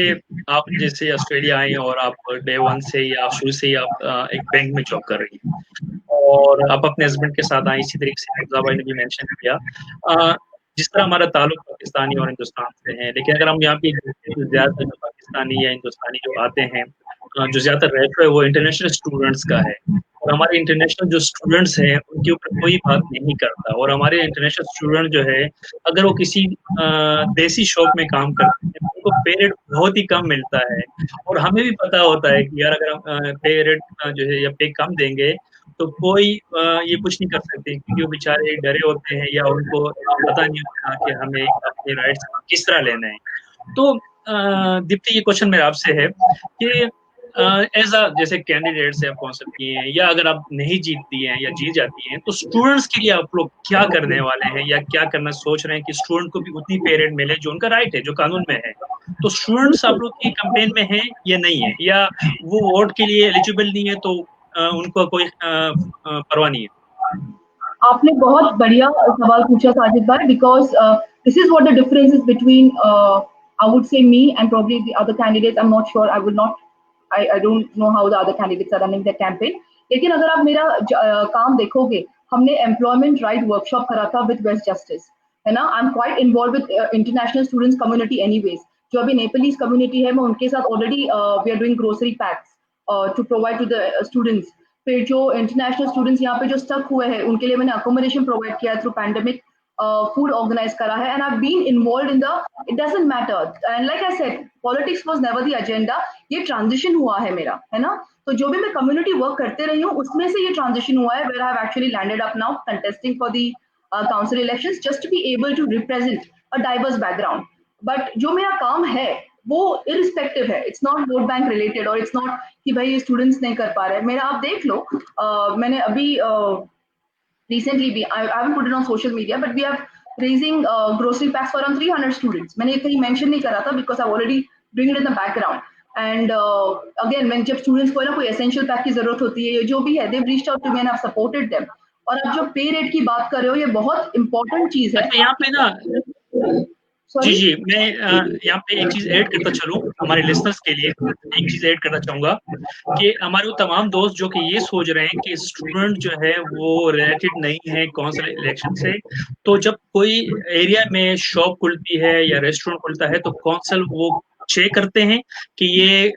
आप जैसे ऑस्ट्रेलिया आए और आप डे 1 से या शुरू से ही आप एक बैंक में जॉब कर रही हैं और आप अपने हस्बैंड के साथ आए, इसी तरीके से मिर्जा भाई ने भी मेंशन किया जिस तरह हमारा ताल्लुक पाकिस्तानी और हिंदुस्तान से है, लेकिन अगर हम यहाँ पे ज्यादातर जो पाकिस्तानी या हिंदुस्तानी जो आते हैं, जो ज्यादातर रेशो है वो इंटरनेशनल स्टूडेंट्स का है और हमारे इंटरनेशनल जो स्टूडेंट्स हैं उनके ऊपर कोई बात नहीं करता और हमारे इंटरनेशनल स्टूडेंट जो है अगर वो किसी देसी शॉप में काम करते हैं उनको पे रेट बहुत ही कम मिलता है और हमें भी पता होता है कि यार अगर हम पे रेट जो है या पे कम देंगे तो कोई ये कुछ नहीं कर सकते क्योंकि वो बेचारे डरे होते हैं या उनको पता नहीं होता कि हमें अपने राइट्स किस तरह लेना है। तो दीप्ति, ये क्वेश्चन मेरा आपसे है कि एज अ जैसे कैंडिडेट्स हैं आप कौंसिल की हैं या अगर आप नहीं जीतती हैं या जीत जाती हैं तो स्टूडेंट्स के लिए आप लोग क्या करने वाले हैं या क्या करना सोच रहे हैं कि स्टूडेंट को भी उतनी पे रेट मिले जो उनका राइट है, जो कानून में है। तो स्टूडेंट्स आप लोग की कैंपेन में हैं या नहीं है, या वो वोट के लिए एलिजिबल नहीं है तो उनको कोई परवाह नहीं है? आपने बहुत बढ़िया सवाल पूछा साजिद भाई, because this is what the difference is between I would say me and probably the other candidates. I'm not sure. I don't know how the other candidates are running their campaign. लेकिन अगर आप मेरा काम देखोगे, हमने employment right workshop करा था with waste justice, है ना। I am quite involve with international students community anyways. जो अभी नेपालीज कम्युनिटी है, मैं उनके साथ already we are doing grocery packs to provide to the students. फिर जो इंटरनेशनल स्टूडेंट्स यहाँ पे जो स्टक हुए हैं उनके लिए मैंने अकोमोडेशन प्रोवाइड किया थ्रू पैंडेमिक, फूड ऑर्गेनाइज करा है, and I have been involved in the, it doesn't matter, and like I said politics was never the agenda. ये ट्रांजिशन हुआ है मेरा, है ना। तो जो भी मैं कम्युनिटी वर्क करते रही हूँ उसमें से ये ट्रांजिशन हुआ है, where I have actually landed up now contesting for the council elections just to be able to represent a diverse background. But जो मेरा काम है वो इरिस्पेक्टिव है, it's not vote bank related और इट्स नॉट कि भाई स्टूडेंट्स नहीं कर पा रहे। मेरा आप देख लो, मैंने अभी recently भी, I haven't put it on social media, but we are raising grocery packs for around 300 students. मैंने कहीं mention नहीं करा था because I already bring it in the background. And again, when जब students को ना कोई essential pack की जरूरत होती है, जो भी है, they've reached out to me and I've supported them. और आप जो पे रेट की बात कर रहे हो, ये बहुत important चीज है। अच्छा, यहाँ पे ना जी, मैं यहाँ पे एक चीज ऐड करता चलूं हमारे लिसनर्स के लिए, एक चीज ऐड करना चाहूंगा कि हमारे वो तमाम दोस्त जो कि ये सोच रहे हैं कि स्टूडेंट जो है वो रिलेटेड नहीं है कौंसिल इलेक्शन से, तो जब कोई एरिया में शॉप खुलती है या रेस्टोरेंट खुलता है तो कौंसिल वो चेक करते हैं कि ये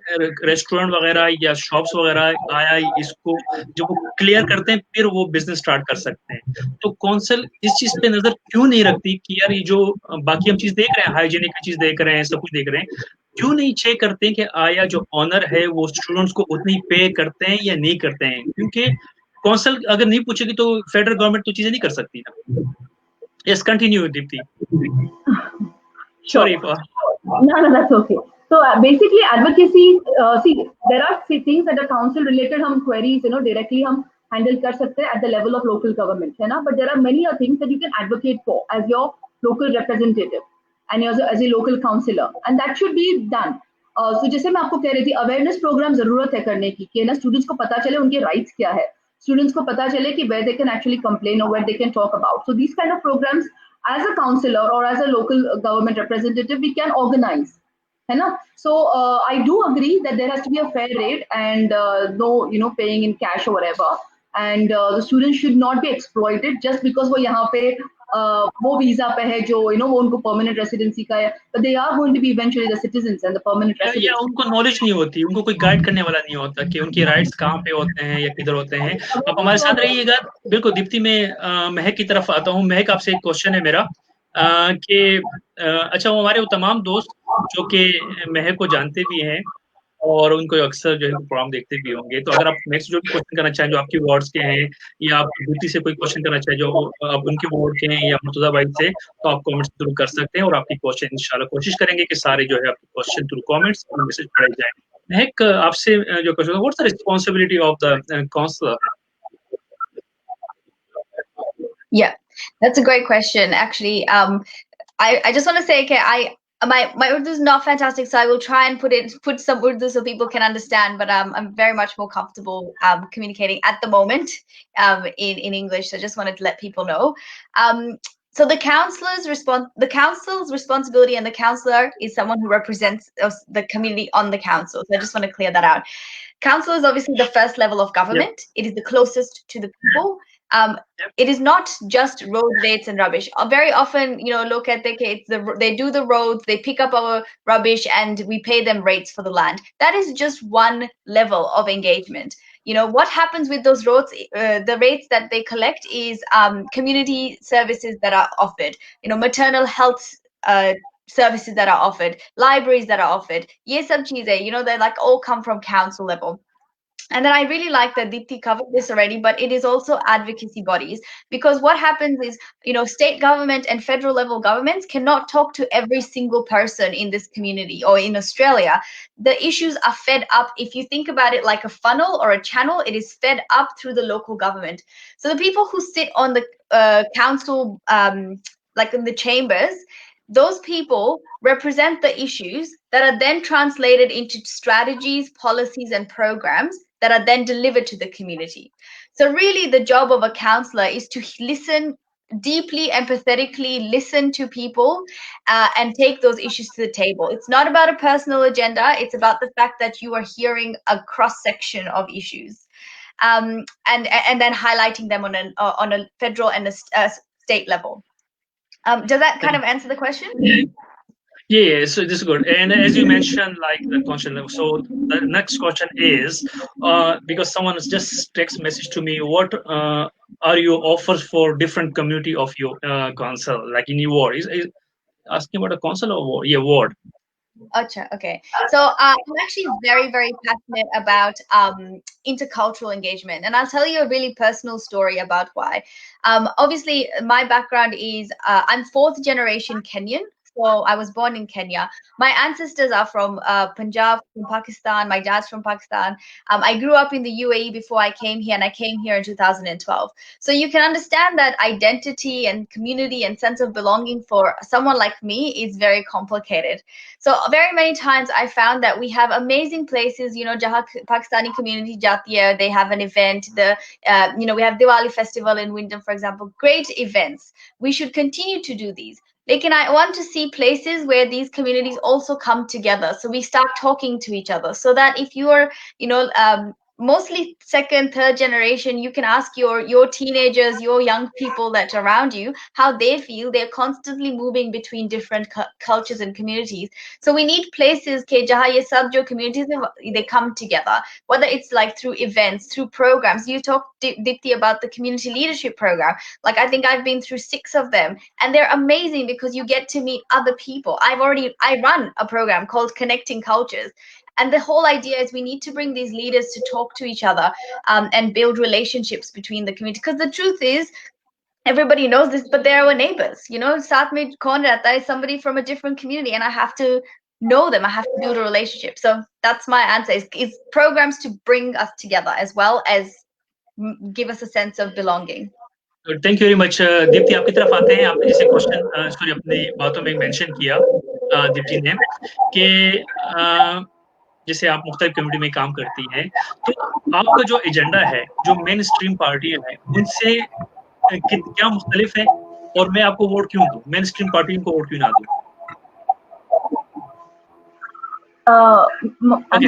रेस्टोरेंट वगैरह या शॉप्स वगैरह आया, इसको जब वो क्लियर करते हैं फिर वो बिजनेस स्टार्ट कर सकते हैं। तो कौंसिल इस चीज पे नजर क्यों नहीं रखती कि यार ये जो बाकी हम चीज देख रहे हैं, हाइजीनिक की चीज देख रहे हैं, सब कुछ देख रहे हैं, क्यों नहीं चेक करते हैं कि आया जो ऑनर है वो स्टूडेंट्स को उतनी पे करते हैं या नहीं करते हैं? क्योंकि कौंसिल अगर नहीं पूछेगी तो फेडरल गवर्नमेंट तो चीजें नहीं कर सकती ना। Yes, continue Deepti. Sorry for... No, that's okay. So basically advocacy, see, there are things that are council related, हम queries, directly हम handle कर सकते हैं at the level of local government, है ना. But there are many other things that you can advocate for as your local representative and as a local councillor, and that should be done. So जैसे मैं आपको कह रही थी, awareness program जरूरत है करने की, कि ना स्टूडेंट्स को पता चले उनके rights क्या है, स्टूडेंट्स को पता चले कि where they can actually complain or where they can talk about. So these kind of programs, as a councillor or as a local government representative, we can organize, है ना. So I do agree that there has to be a fair rate and no paying in cash or whatever, and the students should not be exploited just because वो यहाँ पे वो visa पे है जो वो उनको परमानेंट रेसिडेंसी का है, but they are going to be eventually the citizens and the permanent residents. या उनको नॉलेज नहीं होती, उनको कोई गाइड करने वाला नहीं होता कि उनके राइट्स कहाँ पे होते हैं या किधर होते हैं। आप हमारे साथ रहिएगा। बिल्कुल दीप्ति, में महक की तरफ आता हूँ। महक, आपसे एक क्वेश्चन है मेरा कि अच्छा, वो हमारे वो तमाम दोस्त जो कि महक को जानते भी हैं, और उनको अक्सर जो है प्रोग्राम देखते भी होंगे। तो अगर आप नेक्स्ट जो भी क्वेश्चन करना चाहें, जो आपकी वार्ड्स के हैं या आप ड्यूटी से कोई क्वेश्चन करना चाहें जो आप उनके वार्ड के हैं या मुर्तज़ा भाई से, तो आप कमेंट्स थ्रू कर सकते हैं और आपकी क्वेश्चन इंशाल्लाह कोशिश करेंगे कि सारे जो है आपके क्वेश्चन थ्रू कमेंट्स और मैसेज पढ़े जाएँ। महक आपसे जो क्वेश्चन है, what's the responsibility of the councillor? Yeah, that's a great question. Actually, I just want to say, okay, my Urdu is not fantastic, so I will try and put some Urdu so people can understand. But I'm very much more comfortable communicating at the moment in English. So I just wanted to let people know. So the council's responsibility, and the councillor is someone who represents the community on the council. So I just want to clear that out. Council is obviously the first level of government. Yep. It is the closest to the people. It is not just road rates and rubbish. Very often, look at the case, they do the roads, they pick up our rubbish, and we pay them rates for the land. That is just one level of engagement. What happens with those roads, the rates that they collect is community services that are offered, maternal health services that are offered, libraries that are offered. Ye sab cheezein, they like all come from council level. And then I really like that Deepthi covered this already, but it is also advocacy bodies, because what happens is, state government and federal level governments cannot talk to every single person in this community or in Australia. The issues are fed up. If you think about it like a funnel or a channel, it is fed up through the local government. So the people who sit on the council, like in the chambers, those people represent the issues that are then translated into strategies, policies, and programs that are then delivered to the community. So really the job of a councillor is to listen deeply, empathetically listen to people and take those issues to the table. It's not about a personal agenda. It's about the fact that you are hearing a cross-section of issues and then highlighting them on a federal and a state level. Does that kind of answer the question? Yeah, so this is good. And as you mentioned, like the question, so the next question is, because someone has just text message to me, what are your offers for different community of your council, like in your ward? Is asking about a council or ward? Yeah, ward. Achha, okay. So I'm actually very, very passionate about intercultural engagement. And I'll tell you a really personal story about why. Obviously, my background is I'm fourth generation Kenyan. So I was born in Kenya. My ancestors are from Punjab, from Pakistan. My dad's from Pakistan. I grew up in the UAE before I came here, and I came here in 2012. So you can understand that identity and community and sense of belonging for someone like me is very complicated. So very many times I found that we have amazing places, jahan Pakistani community jati hai, they have an event. We have Diwali festival in Wyndham, for example. Great events. We should continue to do these. Like, I want to see places where these communities also come together. So we start talking to each other, so that if you are, mostly second, third generation, you can ask your teenagers, your young people that are around you, how they feel. They're constantly moving between different cultures and communities. So we need places ke jahan ye sab jo communities they come together, whether it's like through events, through programs. You talked, Dipti, about the community leadership program. Like, I think I've been through 6 of them, and they're amazing because you get to meet other people. I run a program called Connecting Cultures. And the whole idea is we need to bring these leaders to talk to each other and build relationships between the community. Because the truth is, everybody knows this, but they're our neighbors. Saath mein kaun rehta hai? Somebody from a different community, and I have to know them. I have to build a relationship. So that's my answer, is programs to bring us together as well as give us a sense of belonging. Thank you very much Deepti, आपकी तरफ आते हैं। आपने जैसे question sorry अपनी बातों में mention किया दीप्ति ने कि जैसे आप मुख्तलिफ कम्युनिटी में काम करती हैं, तो आपका जो एजेंडा है, जो मेन स्ट्रीम पार्टी है, उनसे क्या मुख्तलिफ है, और मैं आपको वोट क्यों दूं? मेन स्ट्रीम पार्टी को वोट क्यों ना दूं?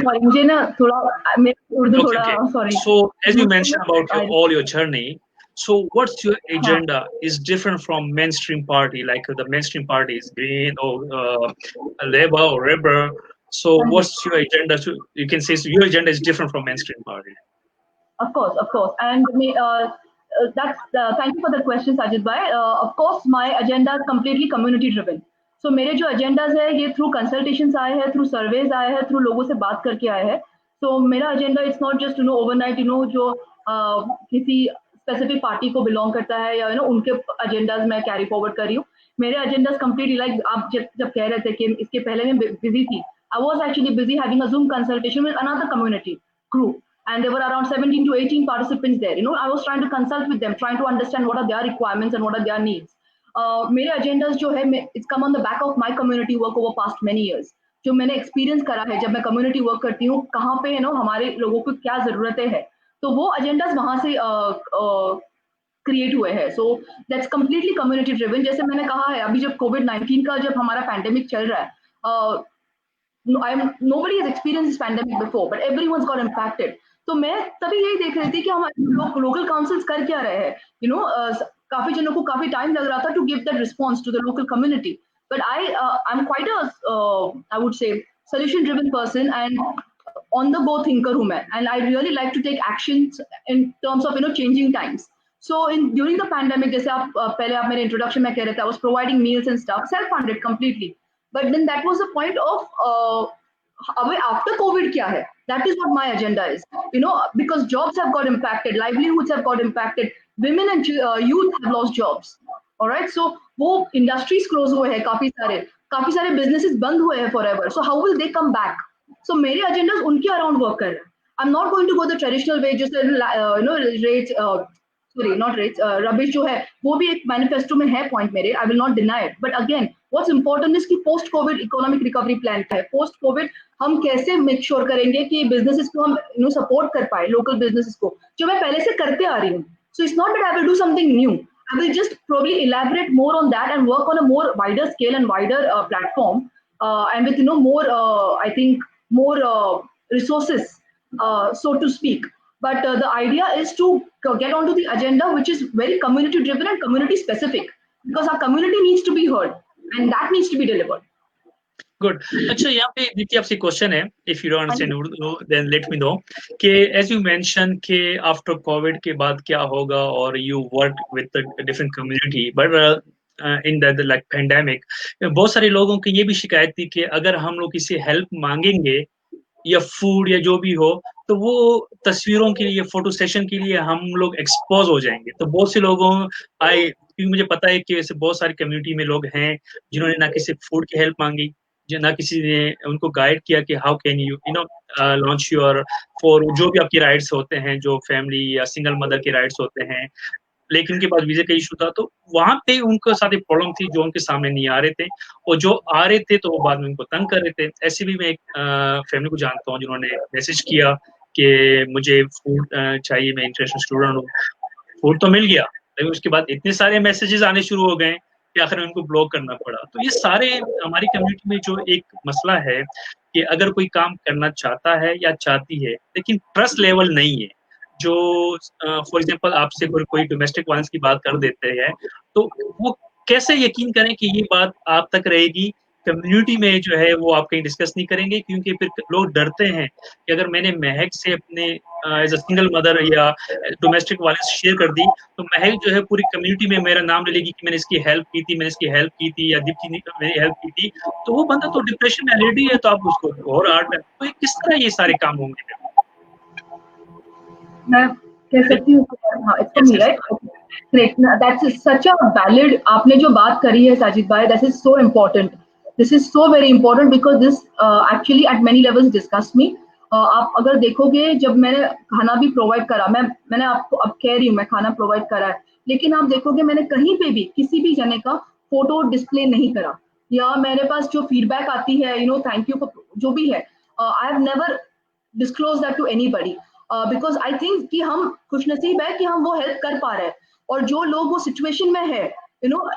sorry, मुझे ना थोड़ा उर्दू थोड़ा sorry. So as you mentioned about all your journey, so what's your agenda is different from mainstream party, like the mainstream party is Green or Labour or Rebel. So what's your agenda? You can say your agenda is different from mainstream party. Of course, and that's thank you for the question, Sajid bhai. Of course, my agenda is completely community driven. सो मेरे जो agendas है ये through consultations आए हैं, through surveys आए हैं, through लोगों से बात करके आए हैं. सो मेरा agenda it's not just overnight जो किसी स्पेसिफिक पार्टी को बिलोंग करता है या उनके एजेंडाज मैं कैरी फॉरवर्ड कर रही हूँ. मेरे एजेंडाज कंप्लीटली लाइक आप जब कह रहे थे कि इसके पहले मैं बिजी थी, I was actually busy having a Zoom consultation with another community group, and there were around 17 to 18 participants there. I was trying to consult with them, trying to understand what are their requirements and what are their needs. मेरे agendas जो है it's come on the back of my community work over past many years. जो मैंने experience करा है जब मैं community work करती हूँ, कहाँ पे हमारे लोगों को क्या जरूरतें हैं, तो वो एजेंडाज वहां से क्रिएट हुए हैं. So that's completely community driven. जैसे मैंने कहा है, अभी जब कोविड-19 का जब हमारा पैंडेमिक चल रहा है, nobody has experienced this pandemic before, but everyone's got impacted. तो मैं तभी यही देख रही थी कि हमारे लोग लोकल काउंसिल्स कर क्या रहे हैं. काफी जनों को काफी टाइम लग रहा था to give that response to the local community. But I am quite I would say solution driven person and on the go thinker हूँ मैं, and I really like to take actions in terms of changing times. So during the pandemic, जैसे आप पहले आप मेरे introduction में कह रहे थे, I was providing meals and stuff, self funded completely. But then that was the point of after COVID क्या है? That is what my agenda is. Because jobs have got impacted, livelihoods have got impacted, women and youth have lost jobs. All right, so वो industries close हुए हैं, काफी सारे businesses बंद हुए हैं forever. So how will they come back? So मेरे agendas उनके around work कर रहे हैं. I'm not going to go the traditional way, just rates. Sorry, not rates. Rubbish जो है वो भी एक manifesto में है point मेरे. I will not deny it. But again, what's important is कि post COVID economic recovery plan है. Post COVID हम कैसे make sure करेंगे कि businesses को हम support कर पाए, local businesses को, जो मैं पहले से करते आ रही हूँ. So it's not that I will do something new. I will just probably elaborate more on that and work on a more wider scale and wider platform, and with more I think more resources, so to speak. But the idea is to get onto the agenda which is very community driven and community specific, because our community needs to be heard and that needs to be delivered. Good. अच्छा, यहाँ पे देखिए आपसे question है, if you don't understand Urdu then let me know, कि as you mention कि after Covid के बाद क्या होगा, और you work with different community, but in that like pandemic बहुत सारे लोगों की ये भी शिकायत थी कि अगर हम लोग किसी हेल्प मांगेंगे या फूड या जो भी हो, तो वो तस्वीरों के लिए, फोटो सेशन के लिए हम लोग एक्सपोज हो जाएंगे. तो बहुत से लोगों आए, क्योंकि मुझे पता है कि ऐसे बहुत सारी कम्युनिटी में लोग हैं जिन्होंने ना किसी फूड की हेल्प मांगी, ना किसी ने उनको गाइड किया कि how can you launch your for जो भी आपके राइट्स होते हैं, जो फैमिली या सिंगल मदर के राइट्स होते हैं. लेकिन उनके पास वीजे का इशू था, तो वहां पे उनके साथ एक प्रॉब्लम थी जो उनके सामने नहीं आ रहे थे, और जो आ रहे थे तो वो बाद में उनको तंग कर रहे थे. ऐसे भी मैं एक फैमिली को जानता हूँ जिन्होंने मैसेज किया कि मुझे फूड चाहिए, मैं इंटरनेशनल स्टूडेंट हूँ. फूड तो मिल गया, लेकिन उसके बाद इतने सारे मैसेजेस आने शुरू हो गए कि आखिर उनको ब्लॉक करना पड़ा. तो ये सारे हमारी कम्युनिटी में जो एक मसला है कि अगर कोई काम करना चाहता है या चाहती है, लेकिन ट्रस्ट लेवल नहीं है, जो फॉर एग्जांपल आपसे कोई डोमेस्टिक वायलेंस की बात कर देते हैं, तो वो कैसे यकीन करें कि ये बात आप तक रहेगी. कम्युनिटी में जो है वो आप कहीं डिस्कस नहीं करेंगे, क्योंकि फिर लोग डरते हैं कि अगर मैंने महक से अपने एज अ सिंगल मदर या डोमेस्टिक वायलेंस शेयर कर दी, तो महक जो है पूरी कम्युनिटी में मेरा नाम ले लेगी कि मैंने इसकी हेल्प की थी, या दीप्ति ने मेरी हेल्प की थी. तो वो बंदा तो डिप्रेशन में ऑलरेडी है, तो आप उसको और आर्ट में, तो किस तरह ये सारे काम होंगे? मैं कह सकती हूँ, हाँ, it's me, right? Great. That's such a valid. आपने जो बात करी है साजिद भाई, that is so important. This is so very important because this actually at many levels disgusts me. आप अगर देखोगे, जब मैंने खाना भी प्रोवाइड करा, मैंने आपको अब कह रही हूँ, मैं खाना प्रोवाइड करा है, लेकिन आप देखोगे मैंने कहीं पे भी किसी भी जने का फोटो डिस्प्ले नहीं करा, या मेरे पास जो फीडबैक आती है, थैंक यू जो भी है, I have never disclose that to anybody, because I think कि हम खुशनसीब है कि हम वो हेल्प कर पा रहे हैं, और जो लोग वो सिचुएशन में है,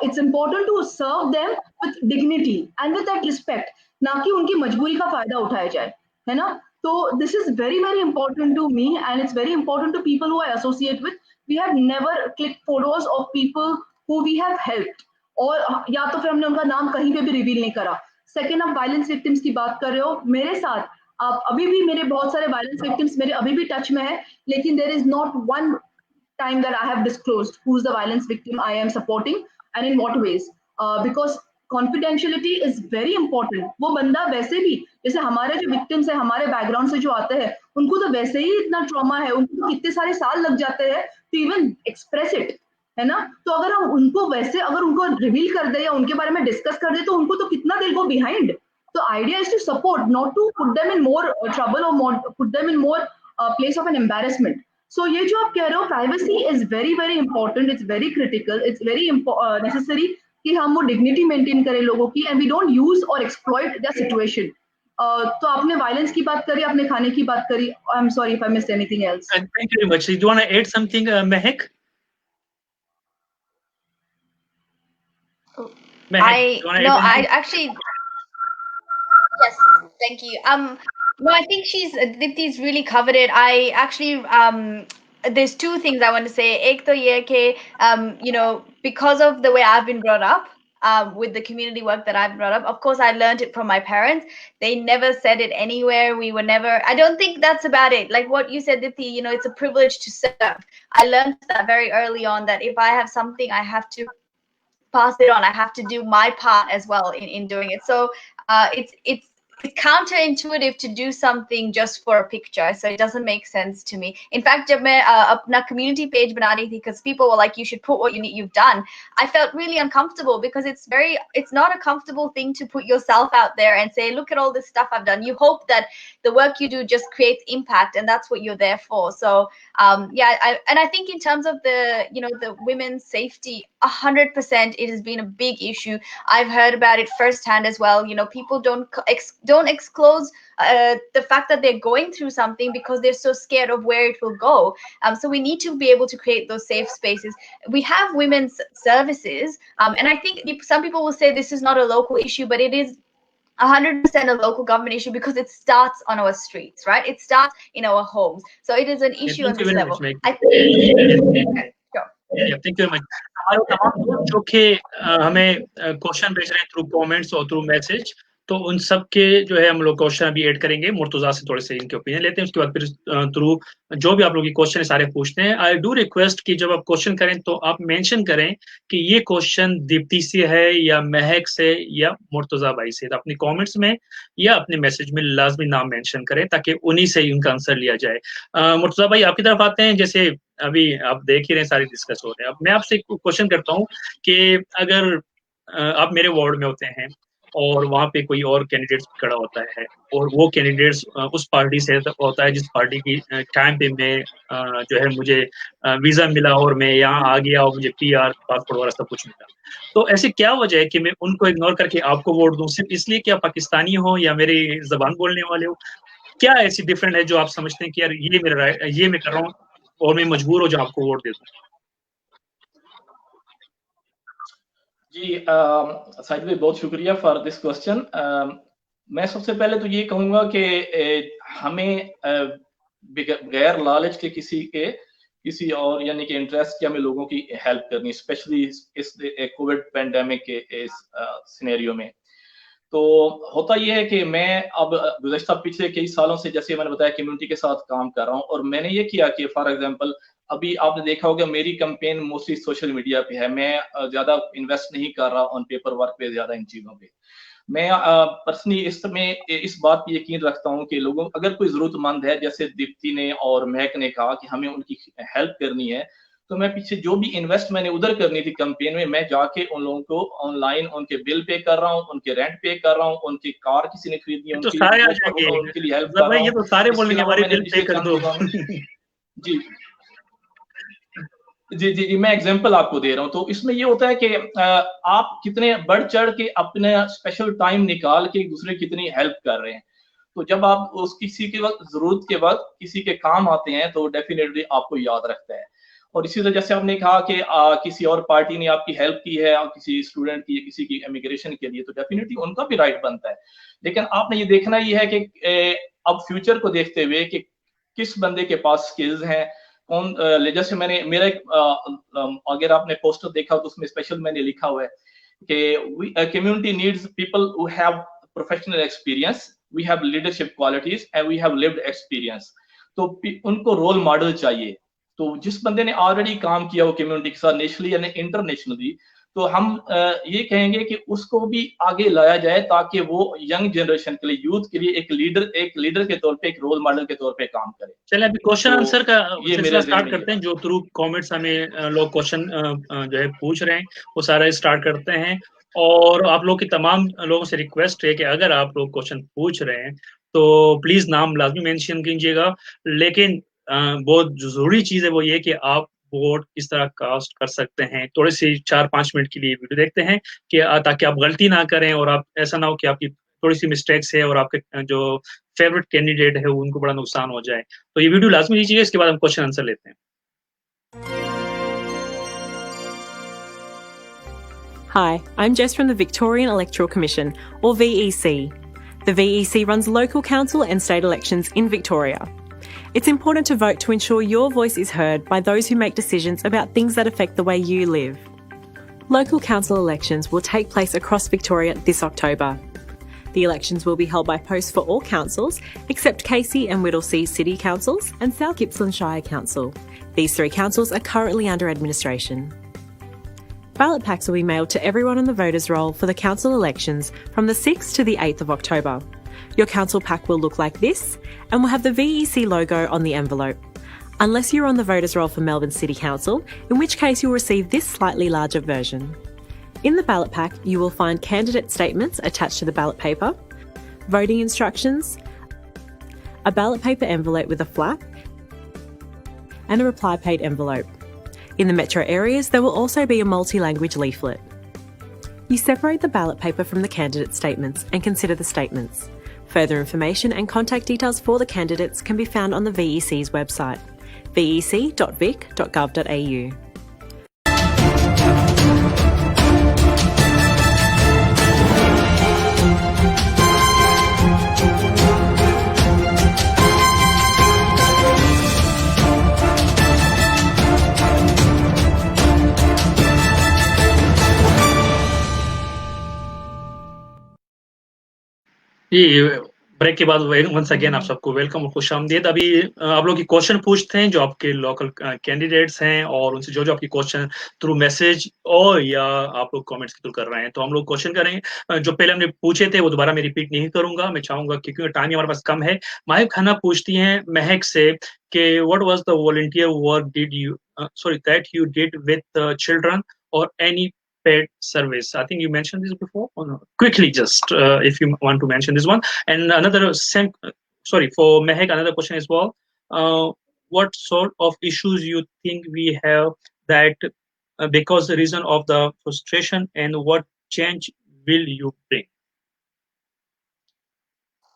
it's important to serve them with dignity and with that respect, ना कि उनकी मजबूरी का फायदा उठाया जाए, है ना. तो this is very very important to me, and it's very important to people who I associate with. We have never clicked photos of people who we have helped, और या तो फिर हमने उनका नाम कहीं पे भी रिवील नहीं करा. सेकेंड, आप वायलेंस विक्टिम्स की बात कर रहे हो, मेरे साथ आप अभी भी, मेरे बहुत सारे वायलेंस विक्टिम्स मेरे अभी भी टच में है, लेकिन there is not one time that I have disclosed who's the violence victim I am supporting and in what ways, because confidentiality is very important. वो बंदा वैसे भी, जैसे हमारे जो विक्टिम्स है हमारे बैकग्राउंड से जो आते हैं, उनको तो वैसे ही इतना ट्रॉमा है, उनको तो कितने सारे साल लग जाते हैं टू इवन एक्सप्रेस इट, है ना। तो अगर हम उनको वैसे अगर उनको रिवील कर दे या उनके बारे में डिस्कस कर दे तो उनको तो कितना दिल गो बिहाइंड। तो idea is to support, not to put them in more trouble और put them in more place of an embarrassment. So ये जो आप कह रहे हो, privacy is very very important, it's very critical, it's very necessary कि हम वो डिग्निटी मेंटेन करें लोगों की, एंड वी डोंट यूज और एक्सप्लॉइट द सिचुएशन। तो आपने वायलेंस की बात करी, आपने खाने की बात करी। I am sorry if I missed anything else. Thank you very much. Do you want to add something, Mehak? Mehak, do you want to No, add I anything? actually, yes, thank you. No, I think Dipti's really covered it. I actually, there's two things I want to say. Ek to ye ke, you know, because of the way I've been brought up, with the community work that I've brought up, of course, I learned it from my parents. They never said it anywhere. We were never, I don't think that's about it. Like what you said, Dipti, you know, it's a privilege to serve. I learned that very early on, that if I have something, I have to pass it on. I have to do my part as well in doing it. So it's counterintuitive to do something just for a picture. So it doesn't make sense to me. In fact, जब मैं अपना community page बना रही थी, because people were like, you should put what you've done, I felt really uncomfortable because it's not a comfortable thing to put yourself out there and say, look at all this stuff I've done. You hope that the work you do just creates impact, and that's what you're there for. So yeah, I think in terms of the, you know, the women's safety, 100%, it has been a big issue. I've heard about it firsthand as well. You know, people don't disclose the fact that they're going through something because they're so scared of where it will go. So we need to be able to create those safe spaces. We have women's services, and I think some people will say this is not a local issue, but it is 100% a local government issue because it starts on our streets, right? It starts in our homes. So it is an issue on Thank you this very level. much, Meg. I think. Okay, sure. Yeah, thank you very much. हमारे तमाम दोस्त जो कि हमें question भेज रहे हैं through comments और थ्रू मैसेज, तो उन सब के जो है हम लोग क्वेश्चन अभी ऐड करेंगे। मुर्तुजा से थोड़े से इनके ओपिनियन लेते हैं, उसके बाद फिर थ्रू जो भी आप लोग के क्वेश्चन है सारे पूछते हैं। आई डू रिक्वेस्ट कि जब आप क्वेश्चन करें तो आप मेंशन करें कि ये क्वेश्चन दीप्ति से है या महक से या मुर्तुजा भाई से। तो अपने कमेंट्स में या अपने मैसेज में लाजमी नाम मेंशन करें ताकि उन्हीं से उनका आंसर लिया जाए। मुर्तुजा भाई आपकी तरफ आते हैं। जैसे अभी आप देख ही रहे हैं सारे डिस्कस हो रहे हैं। अब मैं आपसे एक क्वेश्चन करता हूँ कि अगर आप मेरे वार्ड में होते हैं और वहाँ पे कोई और कैंडिडेट खड़ा होता है और वो कैंडिडेट्स उस पार्टी से होता है जिस पार्टी की टाइम पे मैं जो है मुझे वीजा मिला और मैं यहाँ आ गया और मुझे PR पासपोर्ट वगैरह सब कुछ मिला, तो ऐसी क्या वजह है कि मैं उनको इग्नोर करके आपको वोट दूं? सिर्फ इसलिए कि आप पाकिस्तानी हो या मेरी जबान बोलने वाले हो? क्या ऐसी डिफरेंट है जो आप समझते हैं कि यार ये मेरा राइट, ये मैं कर रहा हूँ और मैं मजबूर हो जो आपको वोट दे दूं? जी साजिद भाई, बहुत शुक्रिया फॉर दिस क्वेश्चन। मैं सबसे पहले तो ये कहूँगा कि हमें गैर लालच के किसी और यानी कि इंटरेस्ट के हमें लोगों की हेल्प करनी, स्पेशली इस कोविड पेंडेमिक के इस सिनेरियो में। तो होता ये है कि मैं अब गुज़श्ता पिछले कई सालों से, जैसे मैंने बताया, कम्युनिटी के साथ काम कर रहा हूँ और मैंने ये किया कि फॉर एग्जांपल अभी आपने देखा होगा मेरी कैंपेन मोस्टली सोशल मीडिया पे है। मैं ज़्यादा इन्वेस्ट नहीं कर रहा ऑन पेपर वर्क पे, ज़्यादा इन चीज़ों पे। मैं पर्सनली इस बात पे यकीन रखता हूँ कि लोगों, अगर कोई ज़रूरतमंद है, जैसे दीप्ति ने और महक ने कहा कि हमें उनकी हेल्प करनी है, तो मैं पीछे जो भी इन्वेस्ट मैंने उधर करनी थी कैंपेन में, मैं जाके उन लोगों को ऑनलाइन उनके बिल पे कर रहा हूँ, उनके रेंट पे कर रहा हूँ, उनकी कार किसी ने खरीदनी है तो सारे आ जाएंगे, उनके लिए हेल्प कर रहा हूँ। ये तो सारे बोलेंगे हमारे बिल पे कर दो। जी जी जी जी, मैं एग्जांपल आपको दे रहा हूँ। तो इसमें ये होता है कि आप कितने बढ़ चढ़ के अपने स्पेशल टाइम निकाल के एक दूसरे की कितनी हेल्प कर रहे हैं। तो जब आप उस किसी के वक्त, जरूरत के वक्त किसी के काम आते हैं, तो डेफिनेटली आपको याद रखता है। और इसी तरह जैसे आपने कहा कि किसी और पार्टी ने आपकी हेल्प की है, और किसी स्टूडेंट की, किसी की इमिग्रेशन के लिए, तो डेफिनेटली उनका भी राइट बनता है। लेकिन आपने ये देखना ये है कि अब फ्यूचर को देखते हुए कि किस बंदे के पास स्किल्स हैं, कौन, जैसे मैंने मेरा अगर आपने पोस्टर देखा तो उसमें स्पेशल मैंने लिखा हुआ है कि community needs people who have professional experience, we have leadership qualities and we have lived experience. तो उनको रोल मॉडल चाहिए। तो जिस बंदे ने ऑलरेडी काम किया हो कम्युनिटी के साथ, नेशनली या इंटरनेशनली, तो हम ये कहेंगे कि उसको भी आगे लाया जाए ताकि वो यंग जनरेशन के लिए, यूथ के लिए एक लीडर के तौर पे, एक रोल मॉडल के तौर पे काम करे। चलिए अभी क्वेश्चन तो आंसर का ये सिलसिला मेरे ज़हन स्टार्ट में ये करते हैं, जो थ्रू कमेंट्स हमें लोग क्वेश्चन जो है पूछ रहे हैं वो सारा स्टार्ट करते हैं। और आप लोग की तमाम लोगों से रिक्वेस्ट है कि अगर आप लोग क्वेश्चन पूछ रहे हैं तो प्लीज नाम लाजमी मेंशन कीजिएगा। लेकिन बहुत ज़रूरी चीज़ है वो ये कि आप वोट किस तरह कास्ट कर सकते हैं, थोड़ी सी 4-5 मिनट के लिए वीडियो देखते हैं कि ताकि आप गलती ना करें और आप ऐसा ना हो कि आपकी थोड़ी सी मिस्टेक्स है और आपके जो फेवरेट कैंडिडेट है उनको बड़ा नुकसान हो जाए। तो ये वीडियो लाजमी लीजिएगा, इसके बाद हम क्वेश्चन आंसर लेते हैं। Hi, I'm Jess from the Victorian Electoral Commission, or VEC. The VEC runs local council and state elections in Victoria. It's important to vote to ensure your voice is heard by those who make decisions about things that affect the way you live. Local council elections will take place across Victoria this October. The elections will be held by post for all councils except Casey and Whittlesea City Councils and South Gippsland Shire Council. These three councils are currently under administration. Ballot packs will be mailed to everyone on the voters roll for the council elections from the 6th to the 8th of October. Your council pack will look like this and will have the VEC logo on the envelope. Unless you're on the voters roll for Melbourne City Council, in which case you'll receive this slightly larger version. In the ballot pack, you will find candidate statements attached to the ballot paper, voting instructions, a ballot paper envelope with a flap, and a reply paid envelope. In the metro areas, there will also be a multi-language leaflet. You separate the ballot paper from the candidate statements and consider the statements. Further information and contact details for the candidates can be found on the VEC's website, vec.vic.gov.au. Break के बाद once again आप सबको welcome और खुशामदीद। अभी आप लोग की question पूछते हैं जो आपके लोकल कैंडिडेट्स हैं और उनसे जो आपकी क्वेश्चन थ्रू मैसेज और या आप लोग कमेंट्स के थ्रू कर रहे हैं, तो हम लोग क्वेश्चन करेंगे। जो पहले हमने पूछे थे वो दोबारा मैं रिपीट नहीं करूंगा, मैं चाहूंगा क्योंकि टाइम हमारे पास कम है। महक खाना पूछती हैं महक से कि what was the volunteer work did you that you did with children और any paid service. I think you mentioned this before. Or no? Quickly, just if you want to mention this one. And another, for Mehek, another question as well. What sort of issues you think we have that because the reason of the frustration, and what change will you bring?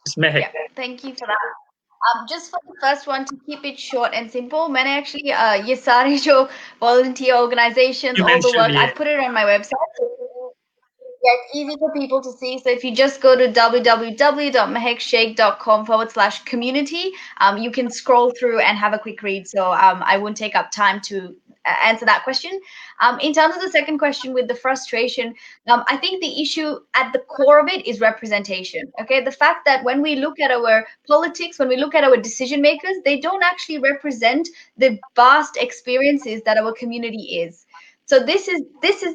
It's Mehek. Yeah, thank you for that. Just for the first one, to keep it short and simple, मैंने actually ये सारे जो volunteer organizations, all the work, I put it on my website. Yeah, it's easy for people to see. So if you just go to www.mehekshake.com/community, you can scroll through and have a quick read. So I won't take up time to answer that question. In terms of the second question with the frustration, I think the issue at the core of it is representation. Okay, the fact that when we look at our politics, when we look at our decision makers, they don't actually represent the vast experiences that our community is. So this is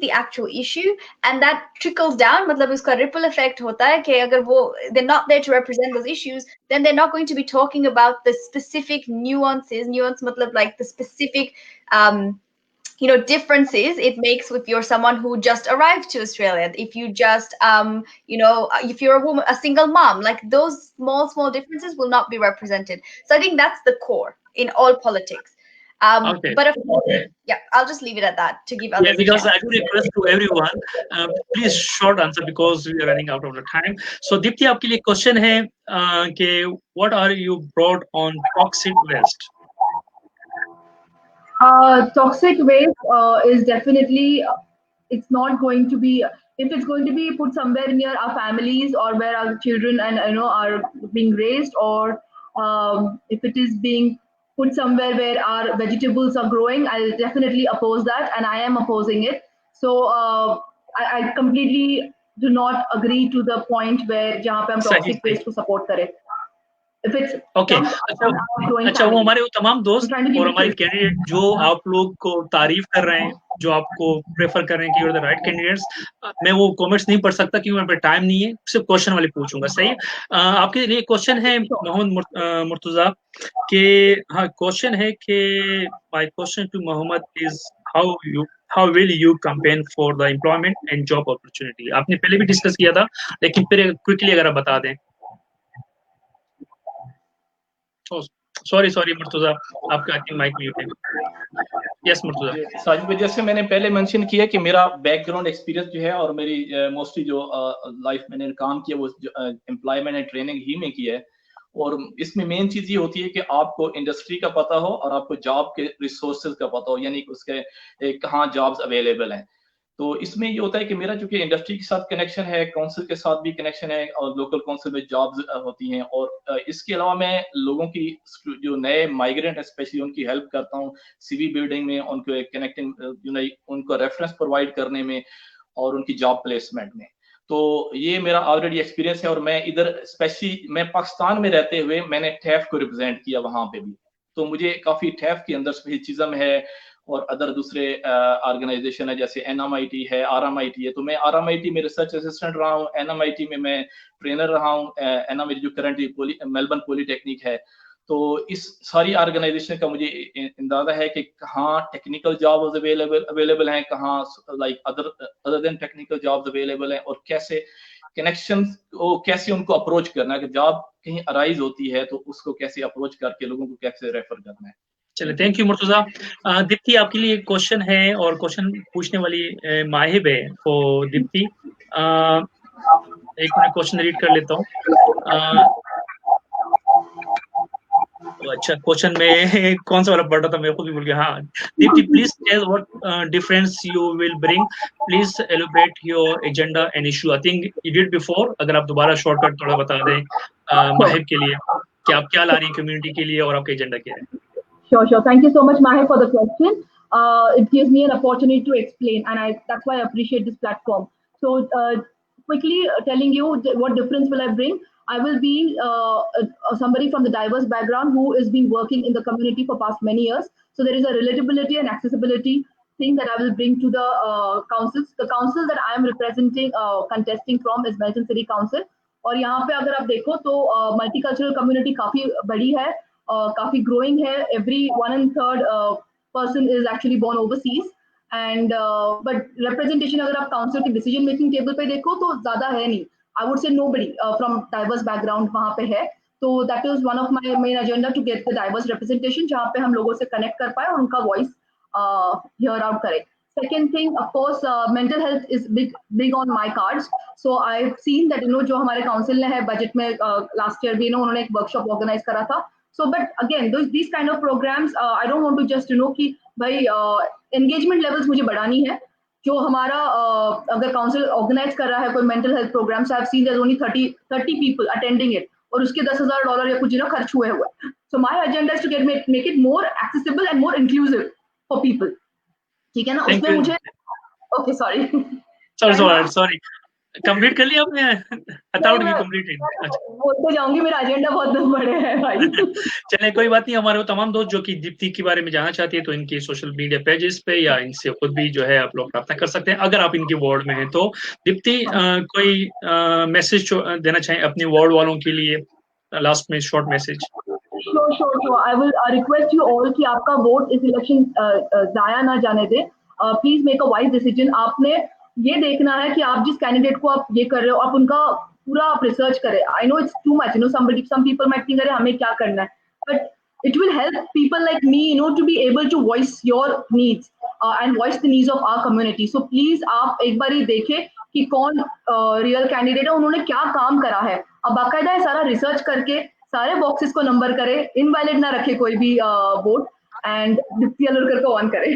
the actual issue, and that trickles down. मतलब उसका ripple effect होता है कि अगर वो they're not there to represent those issues, then they're not going to be talking about the specific nuances. Nuance मतलब like the specific differences it makes if you're someone who just arrived to Australia, if you just if you're a woman, a single mom, like those small differences will not be represented. So I think that's the core in all politics. Okay. But of course, yeah, I'll just leave it at that to give others. Yeah, because I do request to everyone, please short answer because we are running out of the time. So Dipti, आपके लिए question है कि what are you brought on toxic waste? Toxic waste is definitely, it's not going to be, if it's going to be put somewhere near our families or where our children and are being raised, or if it is being put somewhere where our vegetables are growing, I'll definitely oppose that, and I am opposing it. So I completely do not agree to the point where jahan pe hum toxic waste ko support kare. if it's okay अच्छा वो हमारे वो तमाम दोस्त और हमारे candidate जो आप लोग को तारीफ कर रहे हैं, जो आपको प्रेफर कर रहे हैं कि you are the right candidates, मैं वो कमेंट्स नहीं पढ़ सकता क्योंकि मेरे पे टाइम नहीं है, सिर्फ क्वेश्चन वाले पूछूंगा। सही है? आपके लिए क्वेश्चन है मोहम्मद मुर्तजा के, हाँ क्वेश्चन है कि my question to Mohammad is how will you campaign for the employment and job opportunity. आपने पहले भी डिस्कस किया था, लेकिन फिर क्विकली अगर आप बता दें। सॉरी मुर्तजा, आपका आई थिंक माइक म्यूट है। यस मुर्तजा। साजिद भाई, जैसे मैंने पहले मेंशन किया कि मेरा बैकग्राउंड एक्सपीरियंस जो है और मेरी मोस्टली जो लाइफ मैंने काम किया वो एम्प्लॉयमेंट एंड ट्रेनिंग ही में किया है। और इसमें मेन चीज ये होती है कि आपको इंडस्ट्री का पता हो और आपको जॉब के रिसोर्सेज का पता हो, यानी कि उसके कहाँ जॉब्स अवेलेबल हैं। तो इसमें ये होता है कि मेरा चूंकि इंडस्ट्री के साथ कनेक्शन है, काउंसिल के साथ भी कनेक्शन है और लोकल काउंसिल में जॉब्स होती हैं। और इसके अलावा मैं लोगों की जो नए माइग्रेंट है स्पेशली उनकी हेल्प करता हूँ सीवी बिल्डिंग में, उनको कनेक्टिंग उनको रेफरेंस प्रोवाइड करने में और उनकी जॉब प्लेसमेंट में। तो ये मेरा ऑलरेडी एक्सपीरियंस है। और मैं इधर स्पेशली मैं पाकिस्तान में रहते हुए मैंने टैफ को रिप्रेजेंट किया वहां पे भी, तो मुझे काफी टैफ के अंदर स्पेसिज्म है और अदर दूसरे ऑर्गेनाइजेशन है जैसे एनएमआईटी है, आरएमआईटी है। तो मैं आरएमआईटी में रिसर्च असिस्टेंट रहा हूँ, एनएमआईटी में मैं ट्रेनर रहा हूँ, एनएमआईटी जो करंटली मेलबर्न पॉलीटेक्निक है। तो इस सारी ऑर्गेनाइजेशन का मुझे अंदाजा है कि कहाँ टेक्निकल जॉब्स अवेलेबल हैं, कहाँ like other than technical jobs available हैं, और कैसे कनेक्शंस को कैसे उनको अप्रोच करना है कि जॉब कहीं अराइज होती है तो उसको कैसे अप्रोच करके लोगों को कैसे रेफर करना है। चलिए, थैंक यू मुर्तजा। दीप्ति, आपके लिए एक क्वेश्चन है और क्वेश्चन पूछने वाली माहिब है। तो दीप्ति, एक मिनट क्वेश्चन रीड कर लेता हूँ। अच्छा, क्वेश्चन में कौन सा वाला पढ़ रहा था, मेरे को भी भूल गया। हाँ, Deepti please tell what difference you will bring, please elaborate your agenda and issue. I think you did before, अगर आप दोबारा शॉर्टकट थोड़ा बता दें माहिब के लिए कि आप क्या ला रही हैं कम्युनिटी के लिए और आपका एजेंडा क्या है। Sure. Thank you so much, Mahir, for the question. It gives me an opportunity to explain, and that's why I appreciate this platform. So, quickly telling you what difference will I bring. I will be somebody from the diverse background who has been working in the community for past many years. So there is a relatability and accessibility thing that I will bring to the councils. The council that I am representing, contesting from is Melton City Council. और यहाँ पे अगर आप देखो तो multicultural community काफी बड़ी है, काफी ग्रोइंग है। Every 1/3 person is actually born overseas, and but representation अगर आप काउंसिल के डिसीजन मेकिंग टेबल पे देखो तो ज्यादा है नहीं। I would say nobody from diverse background वहाँ पे है। तो that is one of my main agenda to get the diverse representation, जहाँ पे हम लोगों से कनेक्ट कर पाए और उनका वॉइस हियर आउट करें। Second thing, of course, mental health is big on my cards. So I've seen that जो हमारे काउंसिल ने है बजट में लास्ट ईयर भी उन्होंने एक वर्कशॉप ऑर्गेनाइज करा था। So, but again, these kind of programs, I don't want to just कि भाई engagement levels मुझे बढ़ानी है। जो हमारा अगर काउंसिल ऑर्गेनाइज कर रहा है कोई mental health programme, so I've seen there's only 30 people attending it, और उसके $10,000 या कुछ खर्च हुए हुए। So my agenda is to make it more accessible and more inclusive for people. ठीक है ना? उसमें मुझे ओके सॉरी कंप्लीट कर लिया आपने? अथॉरिटी की कंप्लीटेड। अच्छा, बोलते जाऊंगी, मेरा एजेंडा बहुत बड़े है भाई। चलिए कोई बात नहीं। हमारे वो तमाम दोस्त जो कि दीप्ति के बारे में जानना चाहते हैं तो इनके सोशल मीडिया पेजेस पे या इनसे खुद भी जो है आप लोग प्राप्त कर सकते हैं अगर आप इनके वार्ड में हैं तो। दीप्ति, कोई मैसेज देना चाहें अपने वार्ड वालों के लिए, लास्ट में short message? Sure. I will request you all कि आपका वोट इस इलेक्शन जाया ना जाने दे। Please make a wise decision. आपने ये देखना है कि आप जिस कैंडिडेट को आप ये कर रहे हो आप उनका पूरा आप रिसर्च करें। I know it's too much, some people might think अरे हमें क्या करना है, but it will help people like me to be able to voice your needs and voice the needs of our community. So please आप एक बार ही देखें कि कौन रियल कैंडिडेट है, उन्होंने क्या काम करा है। अब बाकायदा सारा रिसर्च करके सारे बॉक्सेस को नंबर करे, इनवैलिड ना रखे कोई भी वोट, एंड दीप्ति अलुरकर को ऑन करे।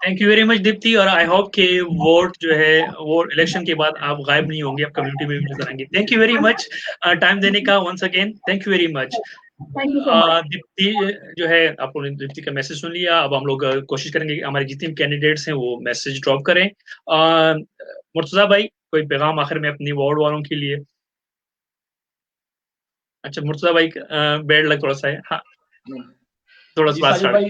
Thank you very much Deepti, और आई होप कि वोट जो है वो इलेक्शन के बाद आप गायब नहीं होंगे, आप कम्युनिटी में भी नजर आएंगे। Thank you very much time देने का once again, thank you very much. Deepti जो है, आप लोगों ने दीप्ति का मैसेज सुन लिया। अब हम लोग कोशिश करेंगे कि हमारे जितने भी कैंडिडेट्स हैं वो मैसेज ड्रॉप करें। मुर्तजा भाई, कोई पैगाम आखिर में अपनी वार्ड वालों के लिए? अच्छा मुर्तजा भाई बैड लक थोड़ा सा है, हाँ थोड़ा सा जी बात साजिद स्टार्ट। भाई,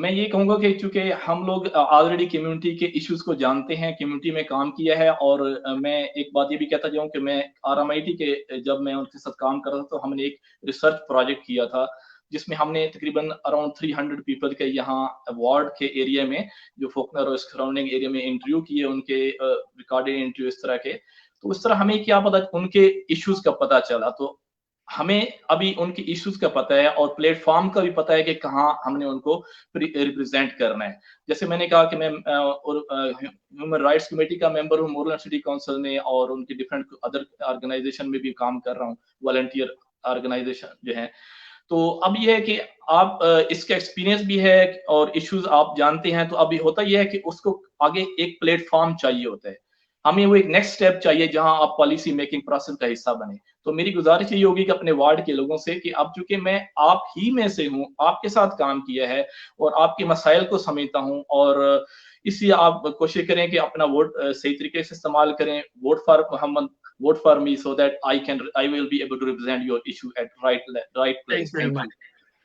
मैं ये कहूँगा कि चूँकि हम लोग ऑलरेडी कम्युनिटी के इश्यूज़ को जानते हैं, कम्युनिटी में काम किया है, और मैं एक बात ये भी कहता जाऊँ कि मैं आरएमआईटी के जब मैं उनके साथ काम कर रहा था, तो हमने एक रिसर्च प्रोजेक्ट किया था, जिसमें हमने तकरीबन अराउंड 300 पीपल के यहाँ वार्ड के एरिया में, जो फोकनर और सराउंडिंग एरिया में इंटरव्यू किए, उनके रिकॉर्डेड इंटरव्यू इस तरह के। तो उस तरह हमें क्या पता, उनके इश्यूज़ का पता चला। तो हमें अभी उनके इश्यूज का पता है और प्लेटफॉर्म का भी पता है कि कहाँ हमने उनको रिप्रेजेंट करना है। जैसे मैंने कहा कि मैं ह्यूमन राइट्स कमेटी का मेंबर हूँ मोरल सिटी काउंसिल में, और उनके डिफरेंट अदर ऑर्गेनाइजेशन में भी काम कर रहा हूँ, वॉलंटियर ऑर्गेनाइजेशन जो है। तो अब ये है कि आप इसका एक्सपीरियंस भी है और इश्यूज आप जानते हैं, तो अभी होता ये है कि उसको आगे एक प्लेटफॉर्म चाहिए होता है। हमें वो एक नेक्स्ट स्टेप चाहिए जहां आप पॉलिसी मेकिंग प्रोसेस का हिस्सा बने। तो मेरी गुजारिश ये होगी कि अपने वार्ड के लोगों से कि अब चूंकि मैं आप ही में से हूँ, आपके साथ काम किया है और आपके मसाइल को समझता हूँ, और इसलिए आप कोशिश करें कि अपना वोट सही तरीके से इस्तेमाल करें। Vote for Mohammad, vote for me, so that I will be able to represent your issue at right thank place. You very thank much. You.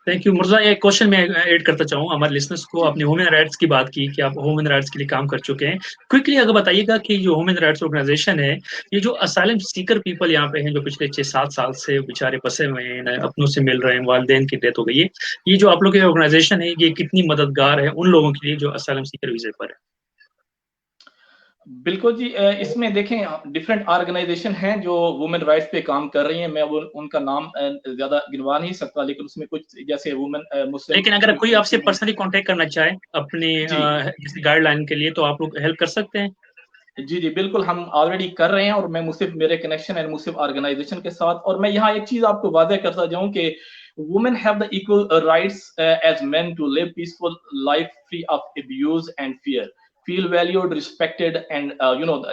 Thank you Murja, एक क्वेश्चन मैं ऐड करना चाहूँ हमारे लिसनर्स को। जी आपने ह्यूमन राइट्स की बात की कि आप ह्यूमन राइट्स के लिए काम कर चुके हैं। क्विकली अगर बताइएगा कि जो ह्यूमन राइट्स ऑर्गेनाइजेशन है, ये जो असाइलम सीकर पीपल यहाँ पे हैं, जो पिछले 6-7 साल से बेचारे बसे हुए हैं, न अपनों से मिल रहे हैं, वालिदैन की डेथ हो गई है, ये जो आप लोग की ऑर्गेनाइजेशन है, ये कितनी मददगार है उन लोगों के लिए जो असाइलम सीकर वीजे पर है? बिल्कुल जी, इसमें देखें डिफरेंट ऑर्गेनाइजेशन हैं जो वुमेन राइट्स पे काम कर रही हैं। मैं वो उनका नाम ज्यादा गिनवा नहीं सकता, लेकिन उसमें कुछ जैसे वुमेन मुस्लिम लेकिन अगर कोई आपसे पर्सनली कांटेक्ट करना चाहे अपने जी जैसे गाइडलाइन के लिए, तो आप लोग हेल्प कर सकते हैं? जी जी बिल्कुल, हम ऑलरेडी कर रहे हैं, और मैं मुसिफ मेरे कनेक्शन है मुसिफ ऑर्गेनाइजेशन के साथ। और मैं यहाँ एक चीज आपको वादे करता जाऊं कि women have the equal rights as men to live peaceful life free of abuse and fear, feel valued, respected, and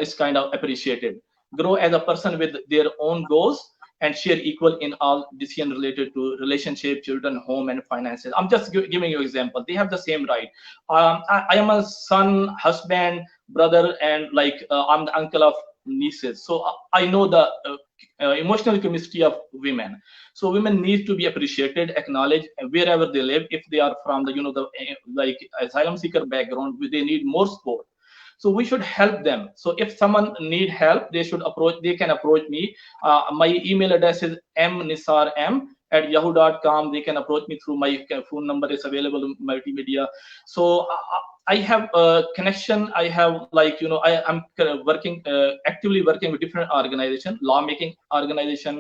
is kind of appreciated, grow as a person with their own goals, and share equal in all decision related to relationship, children, home, and finances. I'm just giving you example. They have the same right. I am a son, husband, brother, and like I'm the uncle of nieces. So I know the emotional chemistry of women. So women need to be appreciated, acknowledged wherever they live. If they are from the like asylum seeker background, they need more support. So we should help them. So if someone need help, they can approach me. My email address is mnisarm@yahoo.com. They can approach me through my phone number is available in multimedia. So I have a connection. I have I'm working actively working with different organizations, lawmaking organization,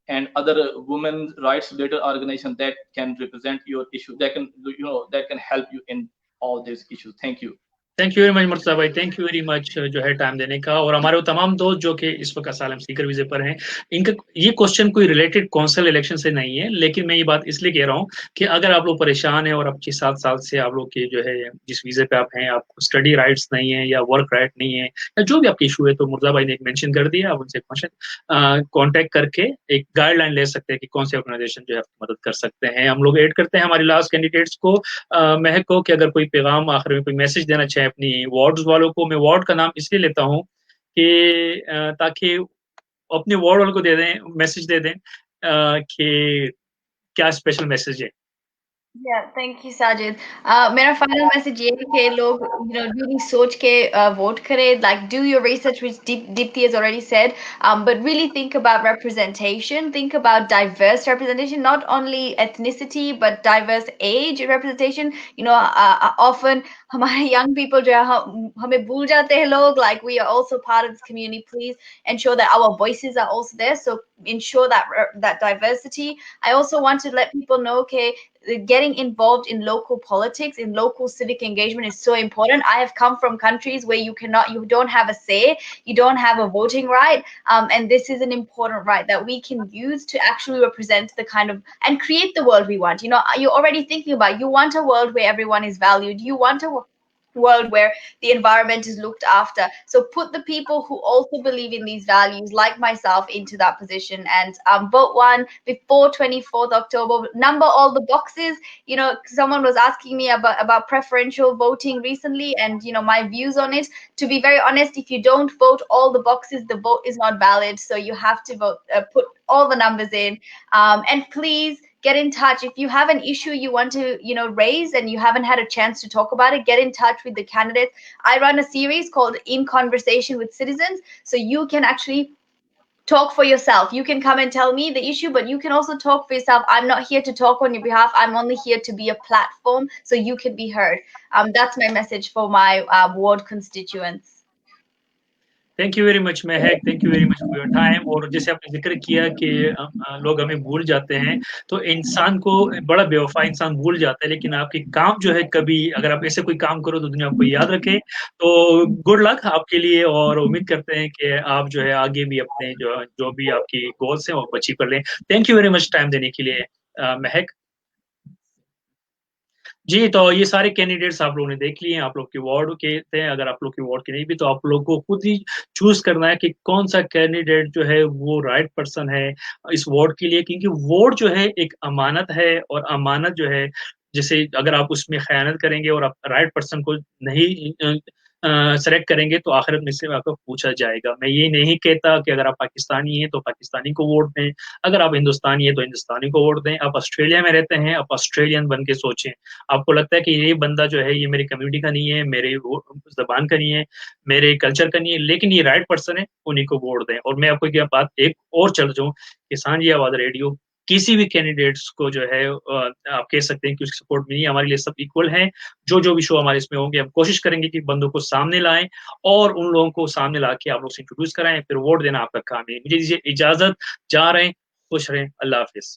and other women rights related organization that can represent your issue. That can help you in all these issues. Thank you. Thank you very much Murtaza भाई, thank you very much जो है time देने का। और हमारे वो तमाम दोस्त जो कि इस वक्त असाइलम सीकर वीजे पर हैं, इनका ये क्वेश्चन कोई रिलेटेड कौंसिल इलेक्शन से नहीं है, लेकिन मैं ये बात इसलिए कह रहा हूँ कि अगर आप लोग परेशान हैं और अब 6-7 साल से आप लोग के जो है जिस वीजे पे आप हैं, आपको स्टडी राइट्स नहीं है या वर्क राइट नहीं है या जो भी आपके इशू है, तो मुर्तजा भाई ने एक मेंशन कर दिया, आप उनसे कॉन्टेक्ट करके एक गाइडलाइन ले सकते हैं कि कौन से ऑर्गेनाइजेशन जो है आपकी मदद कर सकते हैं। हम लोग ऐड करते हैं हमारे लास्ट कैंडिडेट्स को, महक को, कि अगर कोई पैगाम आखिर में कोई मैसेज देना चाहे अपनी वार्ड्स वालों को। मैं वार्ड का नाम इसलिए लेता हूँ कि ताकि अपने वार्ड वालों को दे दें, मैसेज दे दें कि क्या स्पेशल मैसेज है। Yeah, thank you, Sajid. मेरा final message ये है कि लोग really सोच के vote करें. Like, do your research, which Deepti has already said. But really think about representation. Think about diverse representation, not only ethnicity but diverse age representation. Often हमारे young people जो है हमें भूल जाते हैं लोग. Like, we are also part of this community. Please ensure that our voices are also there. So ensure that diversity. I also want to let people know, okay, getting involved in local politics, in local civic engagement is so important. I have come from countries where you don't have a say, you don't have a voting right, and this is an important right that we can use to actually represent the kind of and create the world we want. You're already thinking about, you want a world where everyone is valued. You want a world where the environment is looked after. So put the people who also believe in these values, like myself, into that position, and vote one before 24th October. Number all the boxes. You know, someone was asking me about preferential voting recently, and you know my views on it. To be very honest, if you don't vote all the boxes, the vote is not valid. So you have to vote, put all the numbers in, and please get in touch if you have an issue you want to raise and you haven't had a chance to talk about it. Get in touch with the candidates. I run a series called In Conversation with Citizens, so you can actually talk for yourself. You can come and tell me the issue, but you can also talk for yourself. I'm not here to talk on your behalf. I'm only here to be a platform so you can be heard. That's my message for my ward constituents. Thank you very much Mehak, thank you very much for your time. और जैसे आपने ज़िक्र किया कि लोग हमें भूल जाते हैं, तो इंसान को बड़ा बेवफ़ा इंसान भूल जाता है, लेकिन आपके काम जो है कभी अगर आप ऐसे कोई काम करो तो दुनिया आपको याद रखे। तो गुड लक आपके लिए और उम्मीद करते हैं कि आप जो है आगे भी अपने जो भी आपकी गोल्स हैं वो अचीव कर लें। Thank you very much time देने के लिए महक। जी, तो ये सारे कैंडिडेट्स आप लोगों ने देख लिए हैं, आप लोग के वार्ड के थे, अगर आप लोग के वार्ड के नहीं भी तो आप लोग को खुद ही चूज़ करना है कि कौन-सा कैंडिडेट जो है वो राइट पर्सन है इस वार्ड के लिए, क्योंकि वोट जो है एक अमानत है और अमानत जो है, जैसे अगर आप उसमें ख़यानत करेंगे और आप राइट पर्सन को नहीं सेलेक्ट करेंगे तो आखिरत में से आपको पूछा जाएगा। मैं ये नहीं कहता कि अगर आप पाकिस्तानी हैं तो पाकिस्तानी को वोट दें, अगर आप हिंदुस्तानी हैं तो हिंदुस्तानी को वोट दें, आप ऑस्ट्रेलिया में रहते हैं, आप ऑस्ट्रेलियन बन के सोचें। आपको लगता है कि ये बंदा जो है ये मेरी कम्युनिटी का नहीं है, मेरे वो ज़बान का नहीं है, मेरे कल्चर का नहीं है, लेकिन ये राइट पर्सन है, उन्हीं को वोट दें। और मैं आपको एक बात एक और चल जाऊँ, किसान ये आवाज़ रेडियो किसी भी कैंडिडेट्स को जो है आप कह सकते हैं कि उसकी सपोर्ट मिली, हमारे लिए सब इक्वल हैं। जो भी शो हमारे इसमें होंगे, हम कोशिश करेंगे कि बंदों को सामने लाएँ और उन लोगों को सामने लाके आप लोग से इंट्रोड्यूस कराएँ, फिर वोट देना आपका काम है। मुझे दीजिए इजाज़त, जा रहे हैं, खुश रहें, अल्लाह हाफ़िज़।